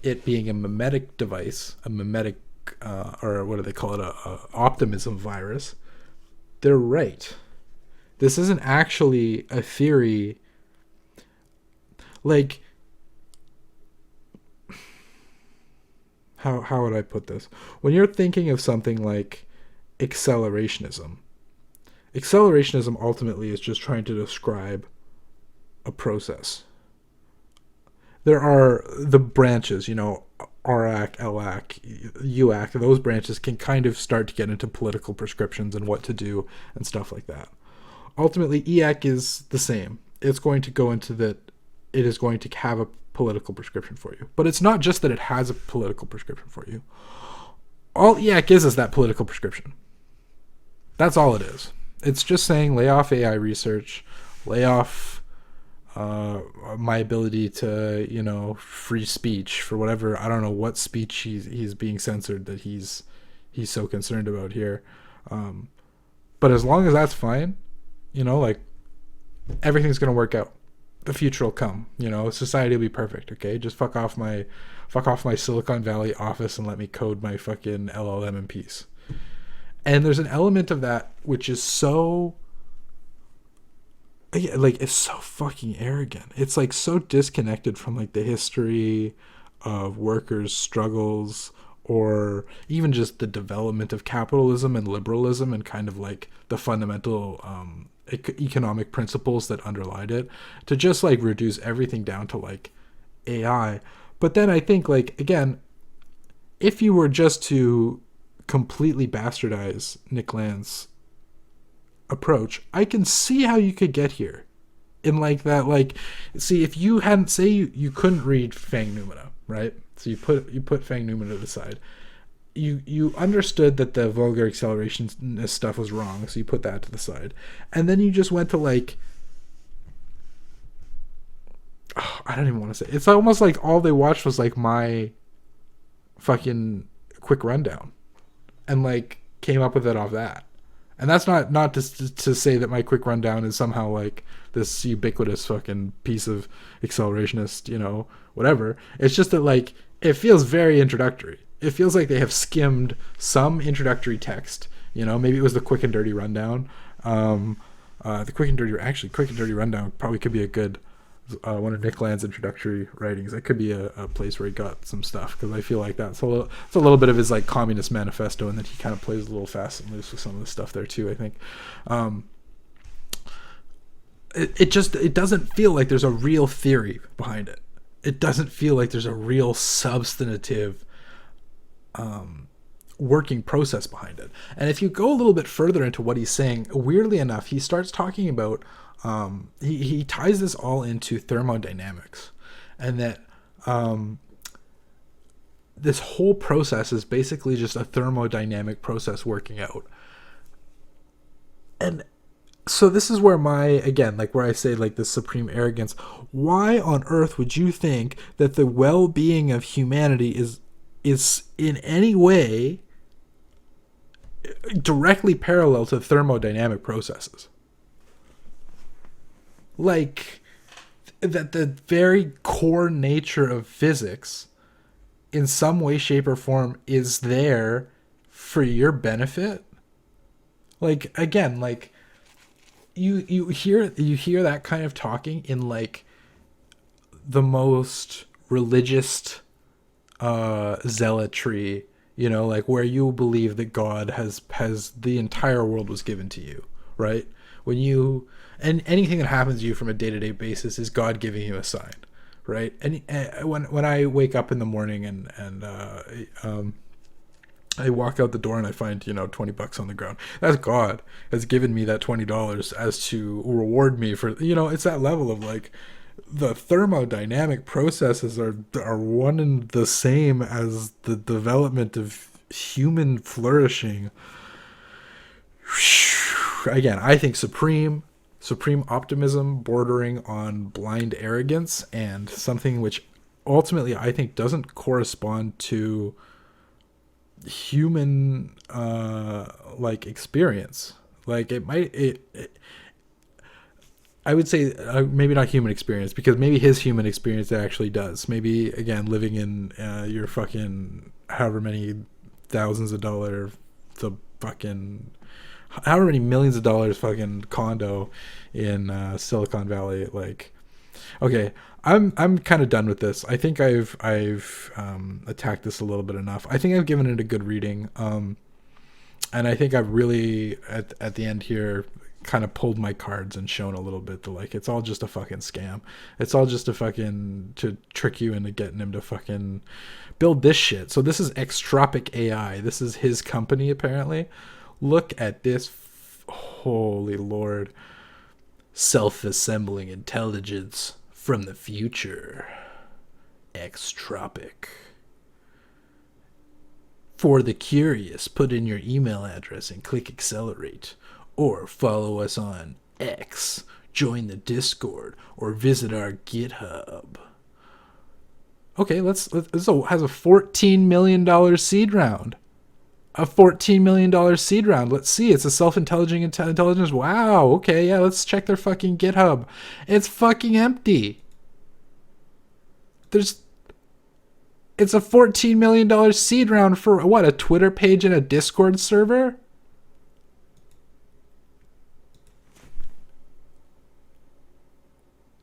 it being a mimetic device, a mimetic, or what do they call it, a optimism virus, they're right. This isn't actually a theory. Like, how would I put this? When you're thinking of something like accelerationism ultimately is just trying to describe a process. There are the branches, RAC, LAC, UAC, those branches can kind of start to get into political prescriptions and what to do and stuff like that. Ultimately, EAC is the same. It's going to go into that, it is going to have a political prescription for you. But it's not just that it has a political prescription for you. All EAC is that political prescription. That's all it is. It's just saying lay off AI research, lay off my ability to, free speech for whatever, I don't know what speech he's being censored that he's so concerned about here. But as long as that's fine, like everything's going to work out. The future will come, society will be perfect. Okay. Just fuck off my Silicon Valley office and let me code my fucking LLM in peace. And there's an element of that which is so, like, it's so fucking arrogant. It's like so disconnected from like the history of workers' struggles or even just the development of capitalism and liberalism and kind of like the fundamental economic principles that underlied it, to just like reduce everything down to like AI. But then I think, like, again, if you were just to completely bastardize Nick Land's approach, I can see how you could get here. In like that, like, see, if you hadn't, say you couldn't read Fang Numina, right? So you put Fang Numina to the side. You understood that the vulgar acceleration stuff was wrong, so you put that to the side. And then you just went to, like, oh, I don't even want to say. It's almost like all they watched was, like, my fucking quick rundown. And, like, came up with it off that. And that's not to say that my quick rundown is somehow, like, this ubiquitous fucking piece of accelerationist, whatever. It's just that, like, it feels very introductory. It feels like they have skimmed some introductory text. Maybe it was the quick and dirty rundown. The quick and dirty rundown probably could be a good one of Nick Land's introductory writings. That could be a place where he got some stuff, because I feel like it's a little bit of his, like, communist manifesto, and then he kind of plays a little fast and loose with some of the stuff there too, I think. It doesn't feel like there's a real theory behind it. It doesn't feel like there's a real substantive working process behind it. And if you go a little bit further into what he's saying, weirdly enough, he starts talking about he ties this all into thermodynamics, and that this whole process is basically just a thermodynamic process working out. And so this is where where I say, like, this supreme arrogance. Why on earth would you think that the well-being of humanity is in any way directly parallel to thermodynamic processes? Like, that the very core nature of physics in some way, shape, or form is there for your benefit. Like, again, like, you hear that kind of talking in, like, the most religious zealotry, like, where you believe that God has the entire world was given to you, right? And anything that happens to you from a day-to-day basis is God giving you a sign, right? And when I wake up in the morning and I walk out the door and I find, $20 on the ground, that's God has given me that $20 as to reward me for, it's that level of, like, the thermodynamic processes are one and the same as the development of human flourishing. Again, I think supreme optimism bordering on blind arrogance, and something which ultimately I think doesn't correspond to human like experience. Like, I would say maybe not human experience, because maybe his human experience actually does. Maybe, again, living in your fucking however many thousands of dollars, however many millions of dollars fucking condo in Silicon Valley. Like, okay, I'm kind of done with this. I think I've attacked this a little bit enough. I think I've given it a good reading, and I think I've really at the end here kind of pulled my cards and shown a little bit that, like, it's all just a fucking scam. It's all just a fucking to trick you into getting him to fucking build this shit. So this is Extropic AI. This is his company, apparently. Look at this. Holy Lord. Self-assembling intelligence from the future. Extropic. For the curious, put in your email address and click accelerate. Or follow us on X, join the Discord, or visit our GitHub. Okay, this has a $14 million seed round. A $14 million seed round. Let's see. It's a self-intelligent intelligence. Wow. Okay, yeah, let's check their fucking GitHub. It's fucking empty. It's a $14 million seed round for what? A Twitter page and a Discord server?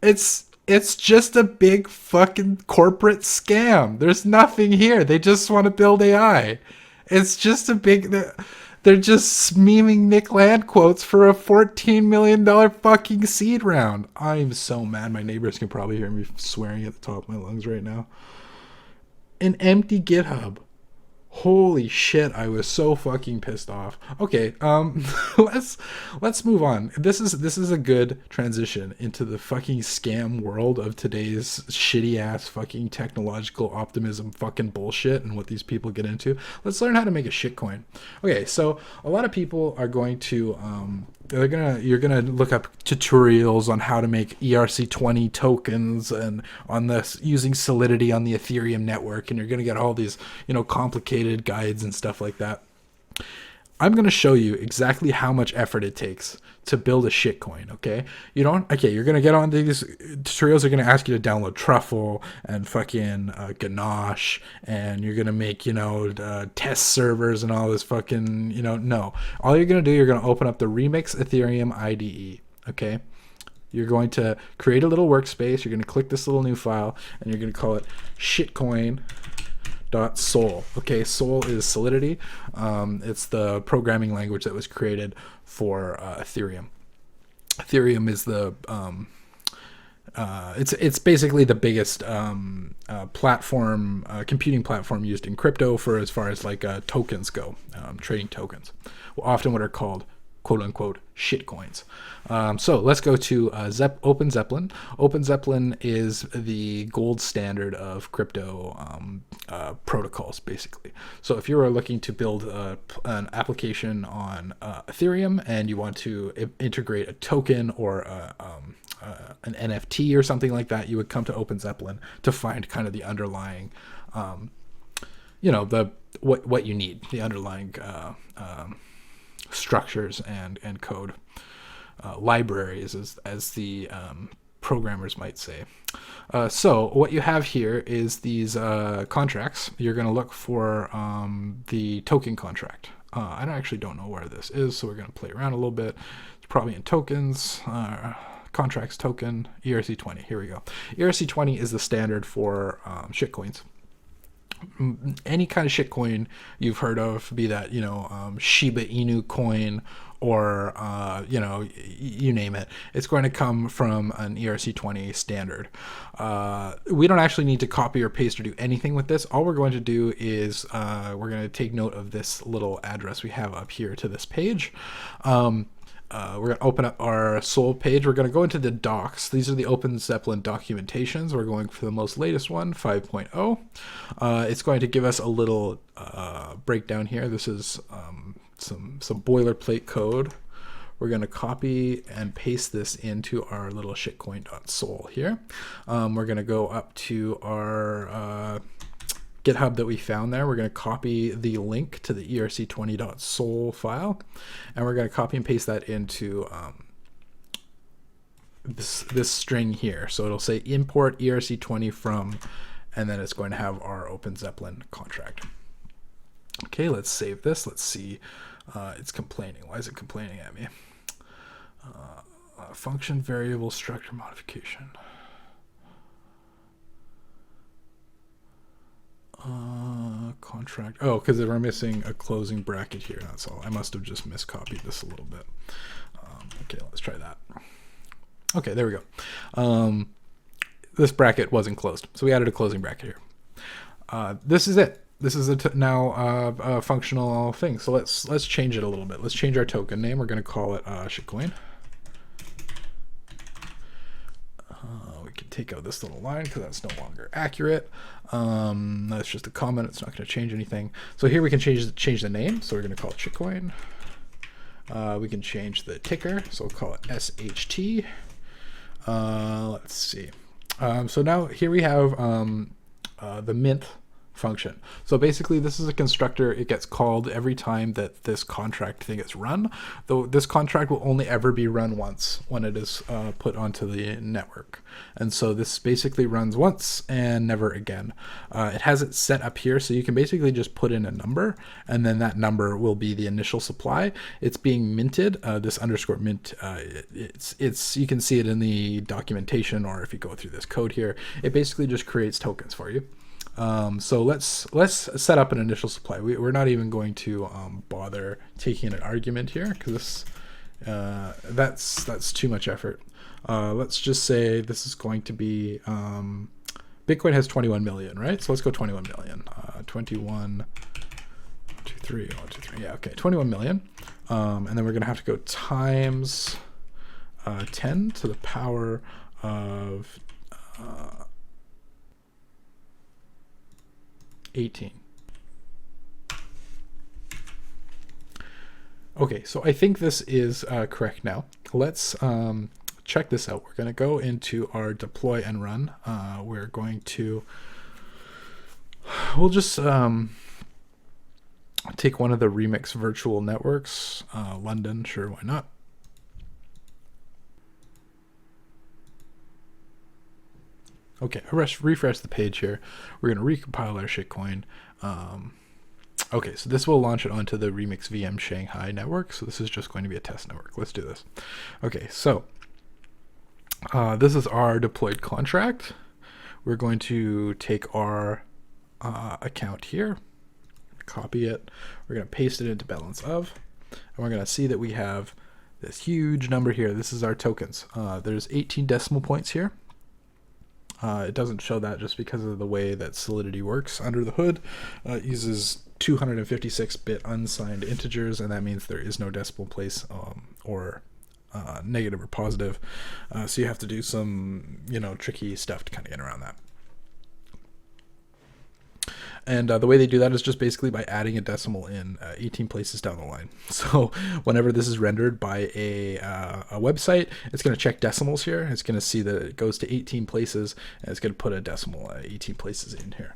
It's just a big fucking corporate scam. There's nothing here. They just want to build AI. It's just a big... They're just memeing Nick Land quotes for a $14 million fucking seed round. I'm so mad. My neighbors can probably hear me swearing at the top of my lungs right now. an empty GitHub. Holy shit, I was so fucking pissed off. Okay, let's move on. This is a good transition into the fucking scam world of today's shitty ass fucking technological optimism fucking bullshit and what these people get into. Let's learn how to make a shitcoin. Okay, so a lot of people are going to you're gonna look up tutorials on how to make ERC20 tokens and on this using Solidity on the Ethereum network, and you're gonna get all these complicated guides and stuff like that. I'm going to show you exactly how much effort it takes to build a shitcoin, okay? You're going to get on these tutorials. They're going to ask you to download Truffle and fucking Ganache, and you're going to make, test servers and all this fucking, no. All you're going to do, you're going to open up the Remix Ethereum IDE, okay? You're going to create a little workspace. You're going to click this little new file, and you're going to call it shitcoin.sol. Okay, Sol is Solidity. It's the programming language that was created for Ethereum. Ethereum is the it's basically the biggest computing platform used in crypto for as far as like tokens go, trading tokens, often what are called quote unquote shitcoins. So let's go to Open Zeppelin. Open Zeppelin is the gold standard of crypto protocols, basically. So if you are looking to build an application on Ethereum and you want to integrate a token or an NFT or something like that, you would come to Open Zeppelin to find kind of the underlying, what you need, the underlying structures and code libraries, as the programmers might say. So what you have here is these contracts. You're going to look for the token contract. I actually don't know where this is, so we're going to play around a little bit. It's probably in tokens, contracts token, ERC20. Here we go. ERC20 is the standard for shitcoins. Any kind of shitcoin you've heard of, be that Shiba Inu coin or you name it, it's going to come from an ERC20 standard. We don't actually need to copy or paste or do anything with this. All we're going to do is we're going to take note of this little address we have up here to this page. We're going to open up our Sol page. We're going to go into the docs. These are the Open Zeppelin documentations. We're going for the most latest one, 5.0. It's going to give us a little breakdown here. This is some boilerplate code. We're going to copy and paste this into our little shitcoin.sol here. We're going to go up to our GitHub that we found there. We're going to copy the link to the erc20.sol file, and we're going to copy and paste that into this string here. So it'll say import erc20 from, and then it's going to have our Open Zeppelin contract. Okay, let's save this. Let's see. It's complaining. Why is it complaining at me? Function variable structure modification. Contract. Oh, because we're missing a closing bracket here. That's all. I must have just miscopied this a little bit. Okay, let's try that. Okay, there we go. This bracket wasn't closed, so we added a closing bracket here. This is it. This is now a functional thing. So let's change it a little bit. Let's change our token name. We're going to call it shitcoin. We can take out this little line because that's no longer accurate. That's just a comment. It's not going to change anything. So here we can change the name. So we're going to call it shitcoin. We can change the ticker. So we'll call it SHT. Let's see. So now here we have the mint function. So basically this is a constructor. It gets called every time that this contract thing is run, though this contract will only ever be run once when it is put onto the network. And so this basically runs once and never again. It has it set up here, so you can basically just put in a number, and then that number will be the initial supply. It's being minted, this underscore mint. It's you can see it in the documentation, or if you go through this code here, it basically just creates tokens for you. So let's set up an initial supply. We're not even going to bother taking an argument here, because that's too much effort. Let's just say this is going to be Bitcoin has 21 million, right? So let's go 21 million. 21, 2, 3, 1, 2, 3. Yeah, okay, 21 million. And then we're going to have to go times 10 to the power of 18. Okay, so I think this is correct now. Let's check this out. We're going to go into our deploy and run. We're going to, we'll just take one of the Remix virtual networks, London, sure, why not? Okay, refresh the page here. We're going to recompile our shitcoin. Okay, so this will launch it onto the Remix VM Shanghai network. So this is just going to be a test network. Let's do this. Okay, so this is our deployed contract. We're going to take our account here, copy it. We're going to paste it into balance of, and we're going to see that we have this huge number here. This is our tokens. There's 18 decimal points here. It doesn't show that just because of the way that Solidity works under the hood. It uses 256-bit unsigned integers, and that means there is no decimal place or negative or positive. So you have to do some, tricky stuff to kind of get around that. And the way they do that is just basically by adding a decimal in 18 places down the line. So whenever this is rendered by a website, it's going to check decimals here. It's going to see that it goes to 18 places, and it's going to put a decimal 18 places in here.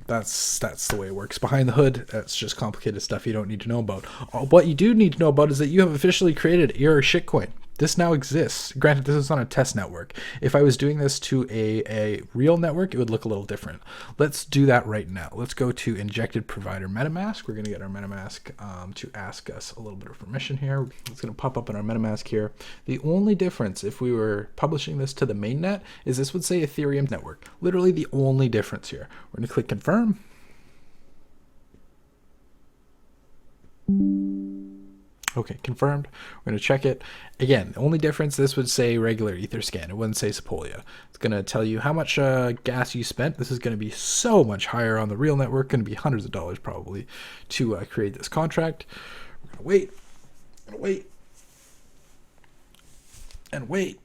That's the way it works. Behind the hood, that's just complicated stuff you don't need to know about. What you do need to know about is that you have officially created your shitcoin. This now exists. Granted, this is on a test network. If I was doing this to a real network, it would look a little different. Let's do that right now. Let's go to injected provider MetaMask. We're going to get our MetaMask to ask us a little bit of permission here. It's going to pop up in our MetaMask here. The only difference if we were publishing this to the mainnet is this would say Ethereum network. Literally the only difference here. We're going to click confirm. Okay, confirmed. We're going to check it. Again, the only difference, this would say regular Etherscan. It wouldn't say Sepolia. It's going to tell you how much gas you spent. This is going to be so much higher on the real network, going to be hundreds of dollars probably to create this contract. We're going to wait, and wait, and wait.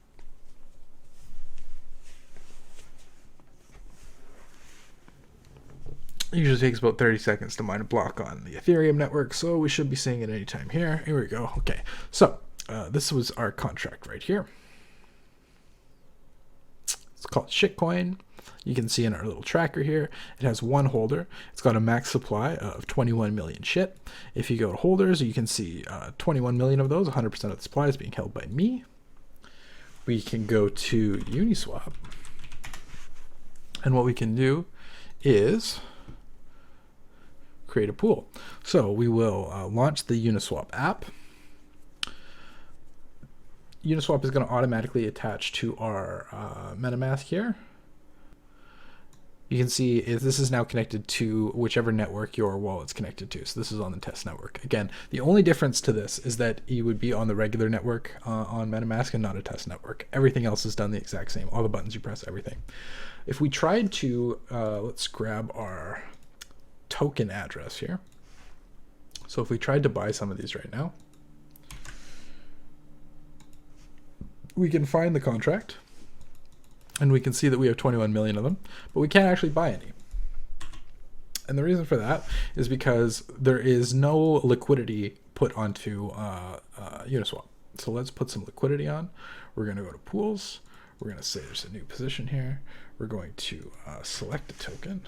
It usually takes about 30 seconds to mine a block on the Ethereum network, so we should be seeing it anytime here. Here we go. Okay, so this was our contract right here. It's called shitcoin. You can see in our little tracker here, it has one holder. It's got a max supply of 21 million shit. If you go to holders, you can see 21 million of those, 100% of the supply is being held by me. We can go to Uniswap, and what we can do is create a pool. So we will launch the Uniswap app. Uniswap is going to automatically attach to our MetaMask here. You can see this is now connected to whichever network your wallet's connected to. So this is on the test network. Again, the only difference to this is that you would be on the regular network on MetaMask and not a test network. Everything else is done the exact same. All the buttons you press, everything. If we tried to, let's grab our token address here. So if we tried to buy some of these right now, we can find the contract and we can see that we have 21 million of them, but we can't actually buy any. And the reason for that is because there is no liquidity put onto Uniswap. So let's put some liquidity on. We're going to go to pools. We're going to say there's a new position here. We're going to select a token.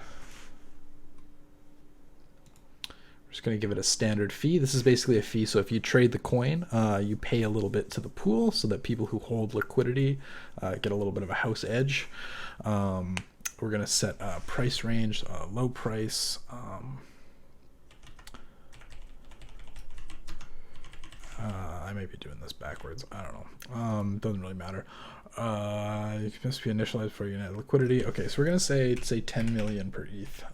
Just going to give it a standard fee. This is basically a fee. So if you trade the coin, you pay a little bit to the pool so that people who hold liquidity get a little bit of a house edge. We're going to set a price range, low price. I may be doing this backwards. I don't know. Doesn't really matter. It must be initialized for unit liquidity. Okay, so we're going to say 10 million per ETH.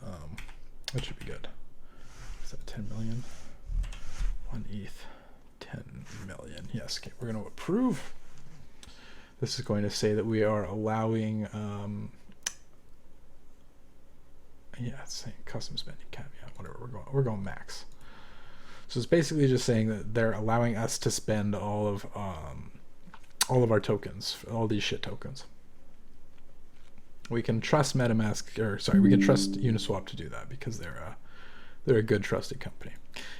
That should be good. Is that 10 million? 1 ETH, 10 million. Yes, okay, we're going to approve. This is going to say that we are allowing yeah, it's saying custom spending cap. Yeah, whatever. We're going max. So it's basically just saying that they're allowing us to spend all of our tokens, all these shit tokens. We can trust MetaMask, or sorry, we can trust Uniswap to do that because they're a good trusted company.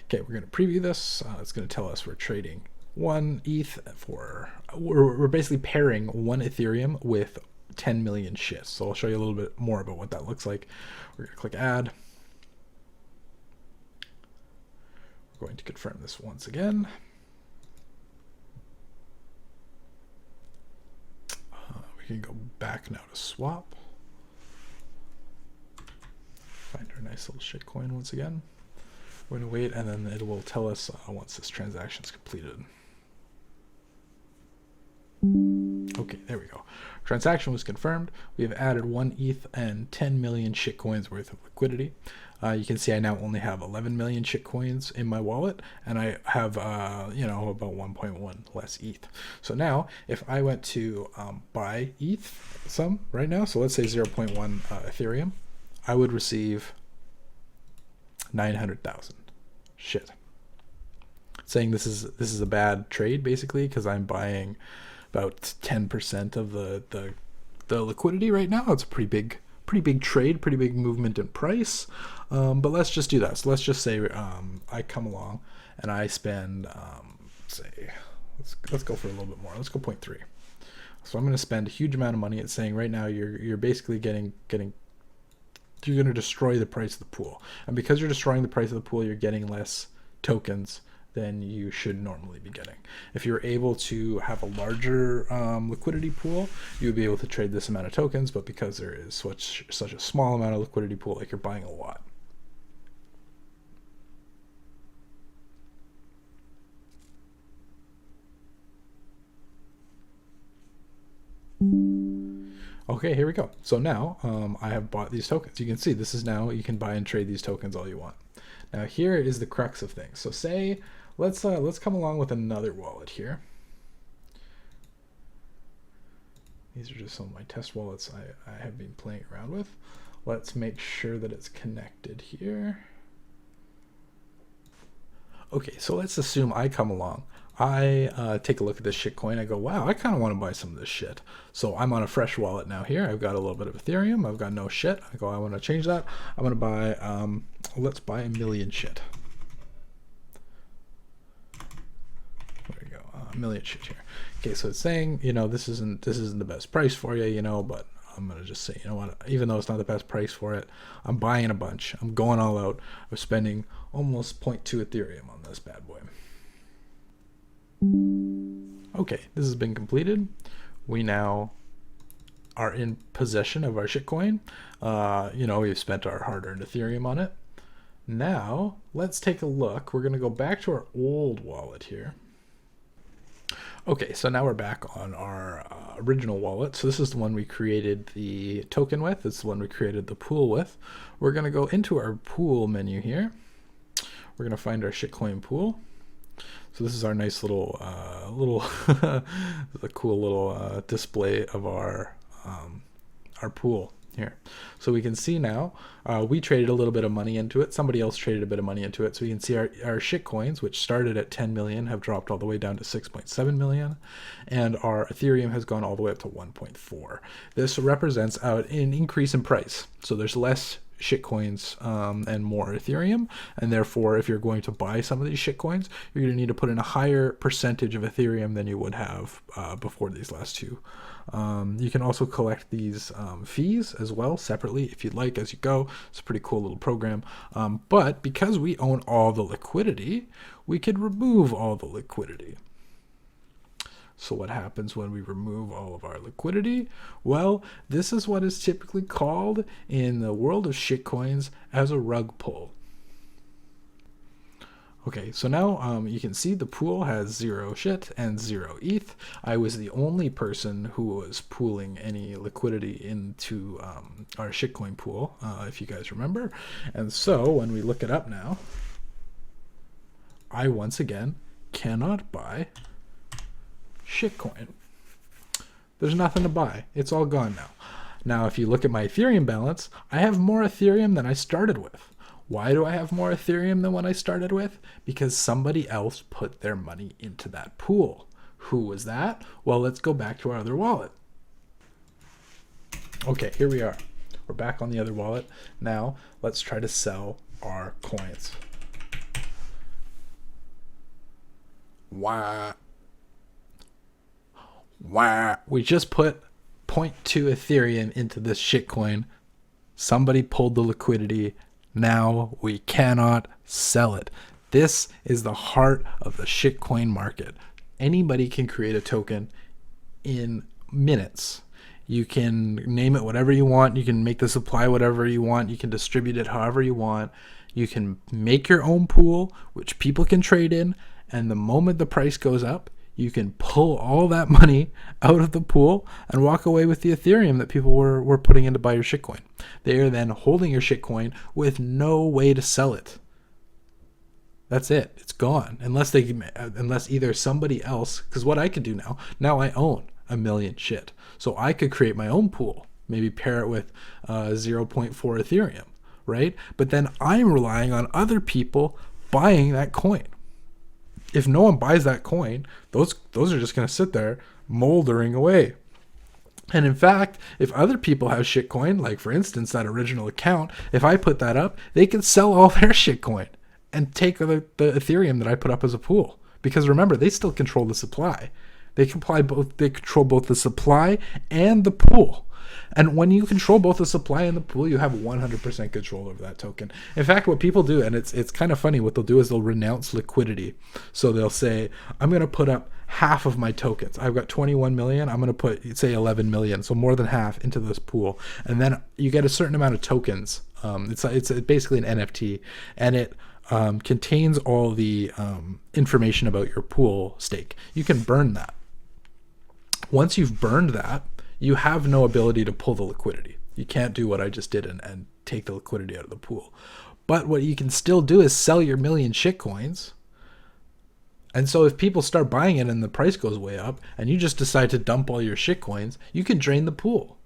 Okay, we're going to preview this. It's going to tell us we're trading 1 ETH for. We're basically pairing 1 Ethereum with 10 million shits. So I'll show you a little bit more about what that looks like. We're going to click add. We're going to confirm this once again. We can go back now to swap. Find our nice little shitcoin once again. We're going to wait, and then it will tell us once this transaction is completed. Okay, there we go. Transaction was confirmed. We have added 1 ETH and 10 million shitcoins worth of liquidity. You can see I now only have 11 million shitcoins in my wallet, and I have, about 1.1 less ETH. So now, if I went to buy ETH some right now, so let's say 0.1 Ethereum, I would receive 900,000. Shit. Saying this is a bad trade basically because I'm buying about 10% of the liquidity right now. It's a pretty big trade, pretty big movement in price. But let's just do that. So let's just say I come along and I spend say let's go for a little bit more. Let's go 0.3. So I'm going to spend a huge amount of money. It's saying right now you're basically getting you're going to destroy the price of the pool. And because you're destroying the price of the pool, you're getting less tokens than you should normally be getting. If you're able to have a larger liquidity pool, you would be able to trade this amount of tokens, but because there is such a small amount of liquidity pool, like you're buying a lot. Okay, here we go. So now I have bought these tokens. You can see this is now, you can buy and trade these tokens all you want. Now here is the crux of things. So say, let's come along with another wallet here. These are just some of my test wallets I have been playing around with. Let's make sure that it's connected here. Okay, so let's assume I come along. I take a look at this shitcoin. I go, wow, I kind of want to buy some of this shit. So I'm on a fresh wallet now here. I've got a little bit of Ethereum. I've got no shit. I go, I want to change that. I'm going to buy, let's buy 1 million shit. There we go, 1 million shit here. Okay, so it's saying, this isn't the best price for you, but I'm going to just say, you know what, even though it's not the best price for it, I'm buying a bunch. I'm going all out. I'm spending almost 0.2 Ethereum on this bad boy. Okay, this has been completed. We now are in possession of our shitcoin. We've spent our hard-earned Ethereum on it. Now, let's take a look. We're going to go back to our old wallet here. Okay, so now we're back on our original wallet. So this is the one we created the token with. It's the one we created the pool with. We're going to go into our pool menu here. We're going to find our shitcoin pool. So this is our nice little a cool little display of our pool here. So we can see now we traded a little bit of money into it. Somebody else traded a bit of money into it. So we can see our shitcoins, which started at 10 million, have dropped all the way down to 6.7 million, and our Ethereum has gone all the way up to 1.4. This represents an increase in price. So there's less shitcoins and more Ethereum, and therefore if you're going to buy some of these shitcoins, you're going to need to put in a higher percentage of Ethereum than you would have before these last two. You can also collect these fees as well separately if you'd like as you go. It's a pretty cool little program, but because we own all the liquidity, we could remove all the liquidity. So what happens when we remove all of our liquidity? Well, this is what is typically called in the world of shitcoins as a rug pull. Okay, so now you can see the pool has 0 shit and 0 ETH. I was the only person who was pooling any liquidity into our shitcoin pool, if you guys remember. And so when we look it up now, I once again cannot buy shitcoin. There's nothing to buy. It's all gone now. Now, if you look at my Ethereum balance, I have more Ethereum than I started with. Why do I have more Ethereum than what I started with? Because somebody else put their money into that pool. Who was that? Well, let's go back to our other wallet. Okay, here we are. We're back on the other wallet. Now, let's try to sell our coins. Wah. We just put 0.2 Ethereum into this shitcoin. Somebody pulled the liquidity. Now we cannot sell it. This is the heart of the shitcoin market. Anybody can create a token in minutes. You can name it whatever you want. You can make the supply whatever you want. You can distribute it however you want. You can make your own pool, which people can trade in. And the moment the price goes up, you can pull all that money out of the pool and walk away with the Ethereum that people were putting in to buy your shitcoin. They are then holding your shitcoin with no way to sell it. That's it. It's gone. Unless either somebody else, because what I could do now I own a million shit. So I could create my own pool, maybe pair it with 0.4 Ethereum, right? But then I'm relying on other people buying that coin. If no one buys that coin, those are just going to sit there moldering away. And in fact, if other people have shitcoin, like for instance, that original account, if I put that up, they can sell all their shitcoin and take the Ethereum that I put up as a pool. Because remember, they still control the supply. They control both the supply and the pool. And when you control both the supply and the pool, you have 100% control over that token. In fact, what people do, and it's kind of funny, what they'll do is they'll renounce liquidity. So they'll say, I'm going to put up half of my tokens. I've got 21 million. I'm going to put, say, 11 million, so more than half into this pool. And then you get a certain amount of tokens. It's basically an NFT, and it contains all the information about your pool stake. You can burn that. Once you've burned that, you have no ability to pull the liquidity. You can't do what I just did and take the liquidity out of the pool. But what you can still do is sell your million shitcoins. And so if people start buying it and the price goes way up and you just decide to dump all your shitcoins, you can drain the pool.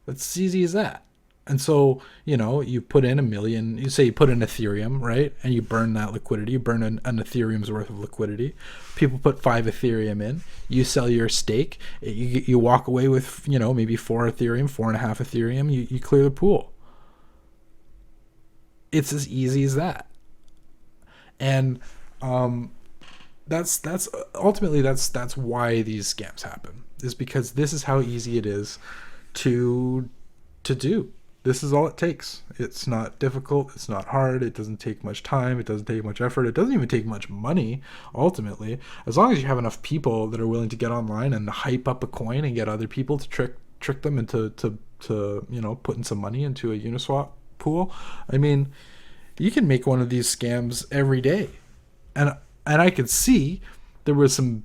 It's as easy as that. And so, you put in a million, you put in Ethereum, right? And you burn that liquidity, you burn an Ethereum's worth of liquidity. People put 5 Ethereum in, you sell your stake, you walk away with, maybe 4 Ethereum, 4.5 Ethereum, you clear the pool. It's as easy as that. And that's ultimately why these scams happen, is because this is how easy it is to do. This is all it takes. It's not difficult. It's not hard. It doesn't take much time. It doesn't take much effort. It doesn't even take much money, ultimately. As long as you have enough people that are willing to get online and hype up a coin and get other people to trick them into putting some money into a Uniswap pool. I mean, you can make one of these scams every day. And I could see there was some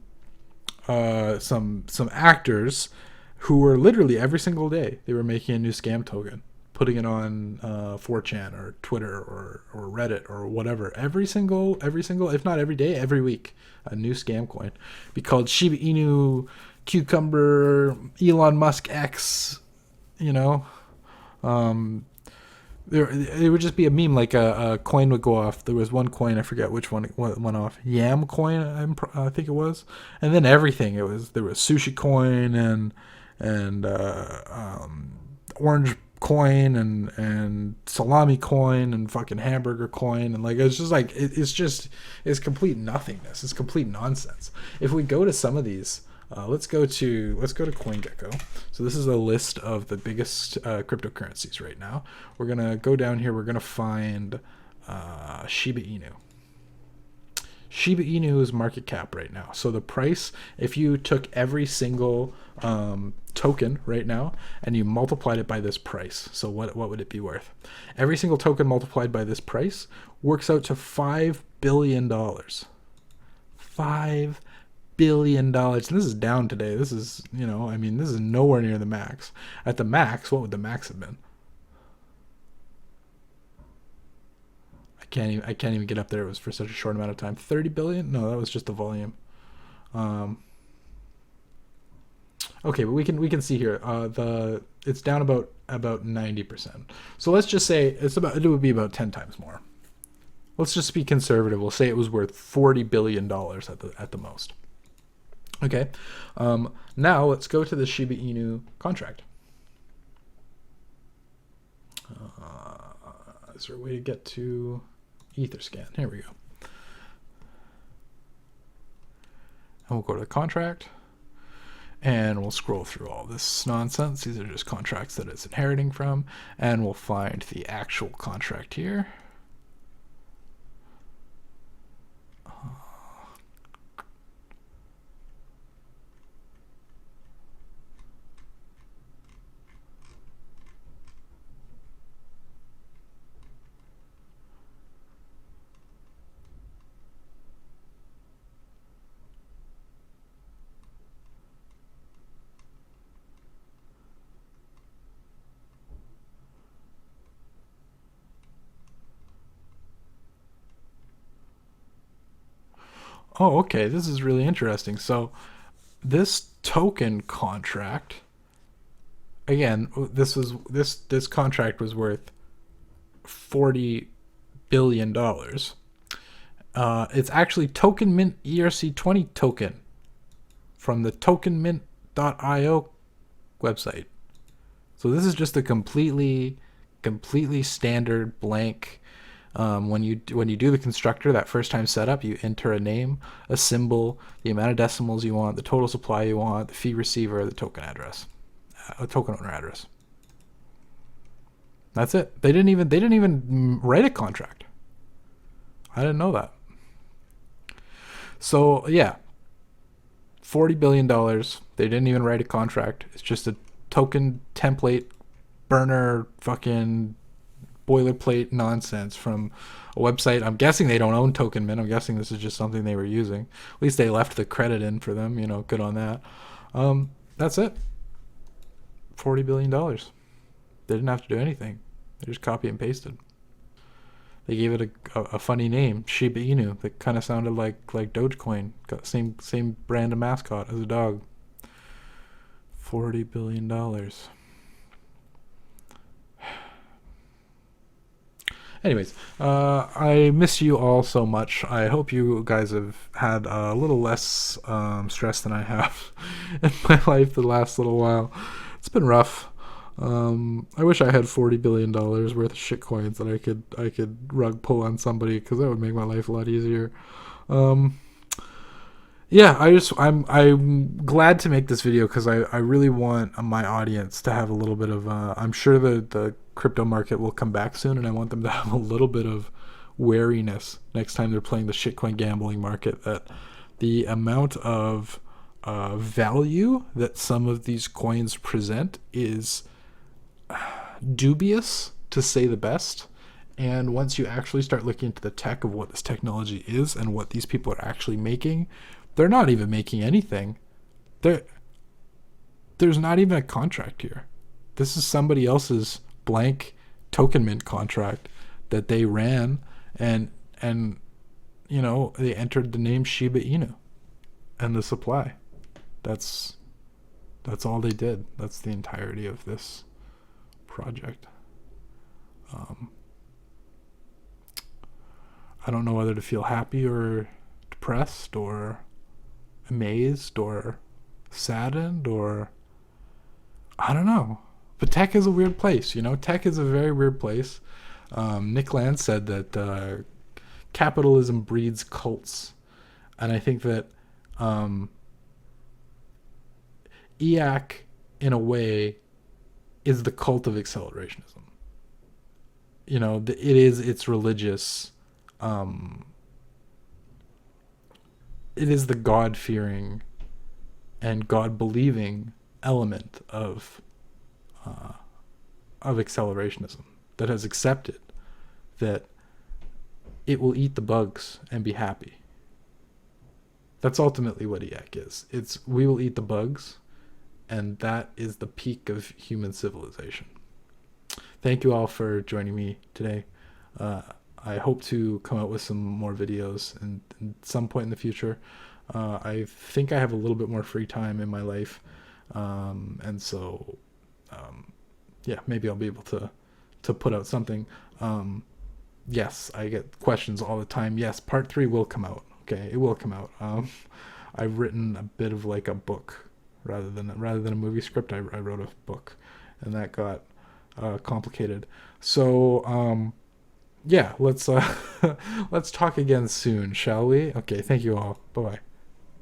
actors who were literally every single day they were making a new scam token, putting it on 4chan or Twitter or Reddit or whatever. Every single, if not every day, every week, a new scam coin. Be called Shiba Inu, Cucumber, Elon Musk X, It would just be a meme, like a coin would go off. There was one coin, I forget which one went off. Yam coin, I think it was. And then everything. There was sushi coin and orange coin and salami coin and fucking hamburger coin, and it's just like it's complete nothingness. It's complete nonsense. If we go to some of these, let's go to CoinGecko. So this is a list of the biggest cryptocurrencies right now. We're gonna go down here. We're gonna find Shiba Inu. Shiba Inu's market cap right now. So the price, if you took every single token right now and you multiplied it by this price, so what would it be worth? Every single token multiplied by this price works out to $5 billion. $5 billion. And this is down today. This is, this is nowhere near the max. At the max, what would the max have been? I can't even get up there. It was for such a short amount of time. 30 billion? No, that was just the volume. Okay, but we can see here it's down about 90%. So let's just say it would be about 10 times more. Let's just be conservative. We'll say it was worth $40 billion at the most. Okay. Now let's go to the Shiba Inu contract. Is there a way to get to Etherscan? Here we go. And we'll go to the contract. And we'll scroll through all this nonsense. These are just contracts that it's inheriting from. And we'll find the actual contract here. Oh, okay. This is really interesting. So this token contract, again, this contract was worth $40 billion. It's actually token mint ERC20 token from the tokenmint.io website. So this is just a completely standard blank. When you do the constructor, that first time setup, you enter a name, a symbol, the amount of decimals you want, the total supply you want, the fee receiver, the token address, a token owner address. That's it. They didn't even write a contract. I didn't know that. So yeah, $40 billion. They didn't even write a contract. It's just a token template burner fucking boilerplate nonsense from a website. I'm guessing they don't own Token Mint. I'm guessing this is just something they were using. At least they left the credit in for them. Good on that. That's it. $40 billion. They didn't have to do anything. They just copy and pasted. They gave it a funny name, Shiba Inu, that kind of sounded like Dogecoin. Got same brand of mascot as a dog. $40 billion. Anyways, I miss you all so much. I hope you guys have had a little less stress than I have in my life the last little while. It's been rough. I wish I had $40 billion worth of shitcoins that I could rug pull on somebody, because that would make my life a lot easier. Yeah, I'm glad to make this video, because I really want my audience to have a little bit of I'm sure the crypto market will come back soon, and I want them to have a little bit of wariness next time they're playing the shitcoin gambling market, that the amount of value that some of these coins present is dubious, to say the best. And once you actually start looking into the tech of what this technology is and what these people are actually making, they're not even making anything. There's not even a contract here. This is somebody else's blank token mint contract that they ran, and they entered the name Shiba Inu and the supply. That's all they did. That's the entirety of this project. I don't know whether to feel happy or depressed or amazed or saddened, or I don't know. But tech is a weird place, Tech is a very weird place. Nick Land said that capitalism breeds cults, and I think that EAC, in a way, is the cult of accelerationism. It's religious. It is the God-fearing and God-believing element of accelerationism that has accepted that it will eat the bugs and be happy. That's ultimately what EAC is. We will eat the bugs, and that is the peak of human civilization. Thank you all for joining me today. I hope to come out with some more videos in some point in the future. I think I have a little bit more free time in my life And so, yeah, maybe I'll be able to put out something. Yes, I get questions all the time. Yes, part 3 will come out. Okay, it will come out. I've written a bit of like a book rather than a movie script. I wrote a book, and that got complicated. So yeah, let's let's talk again soon, shall we? Okay, thank you all. Bye bye.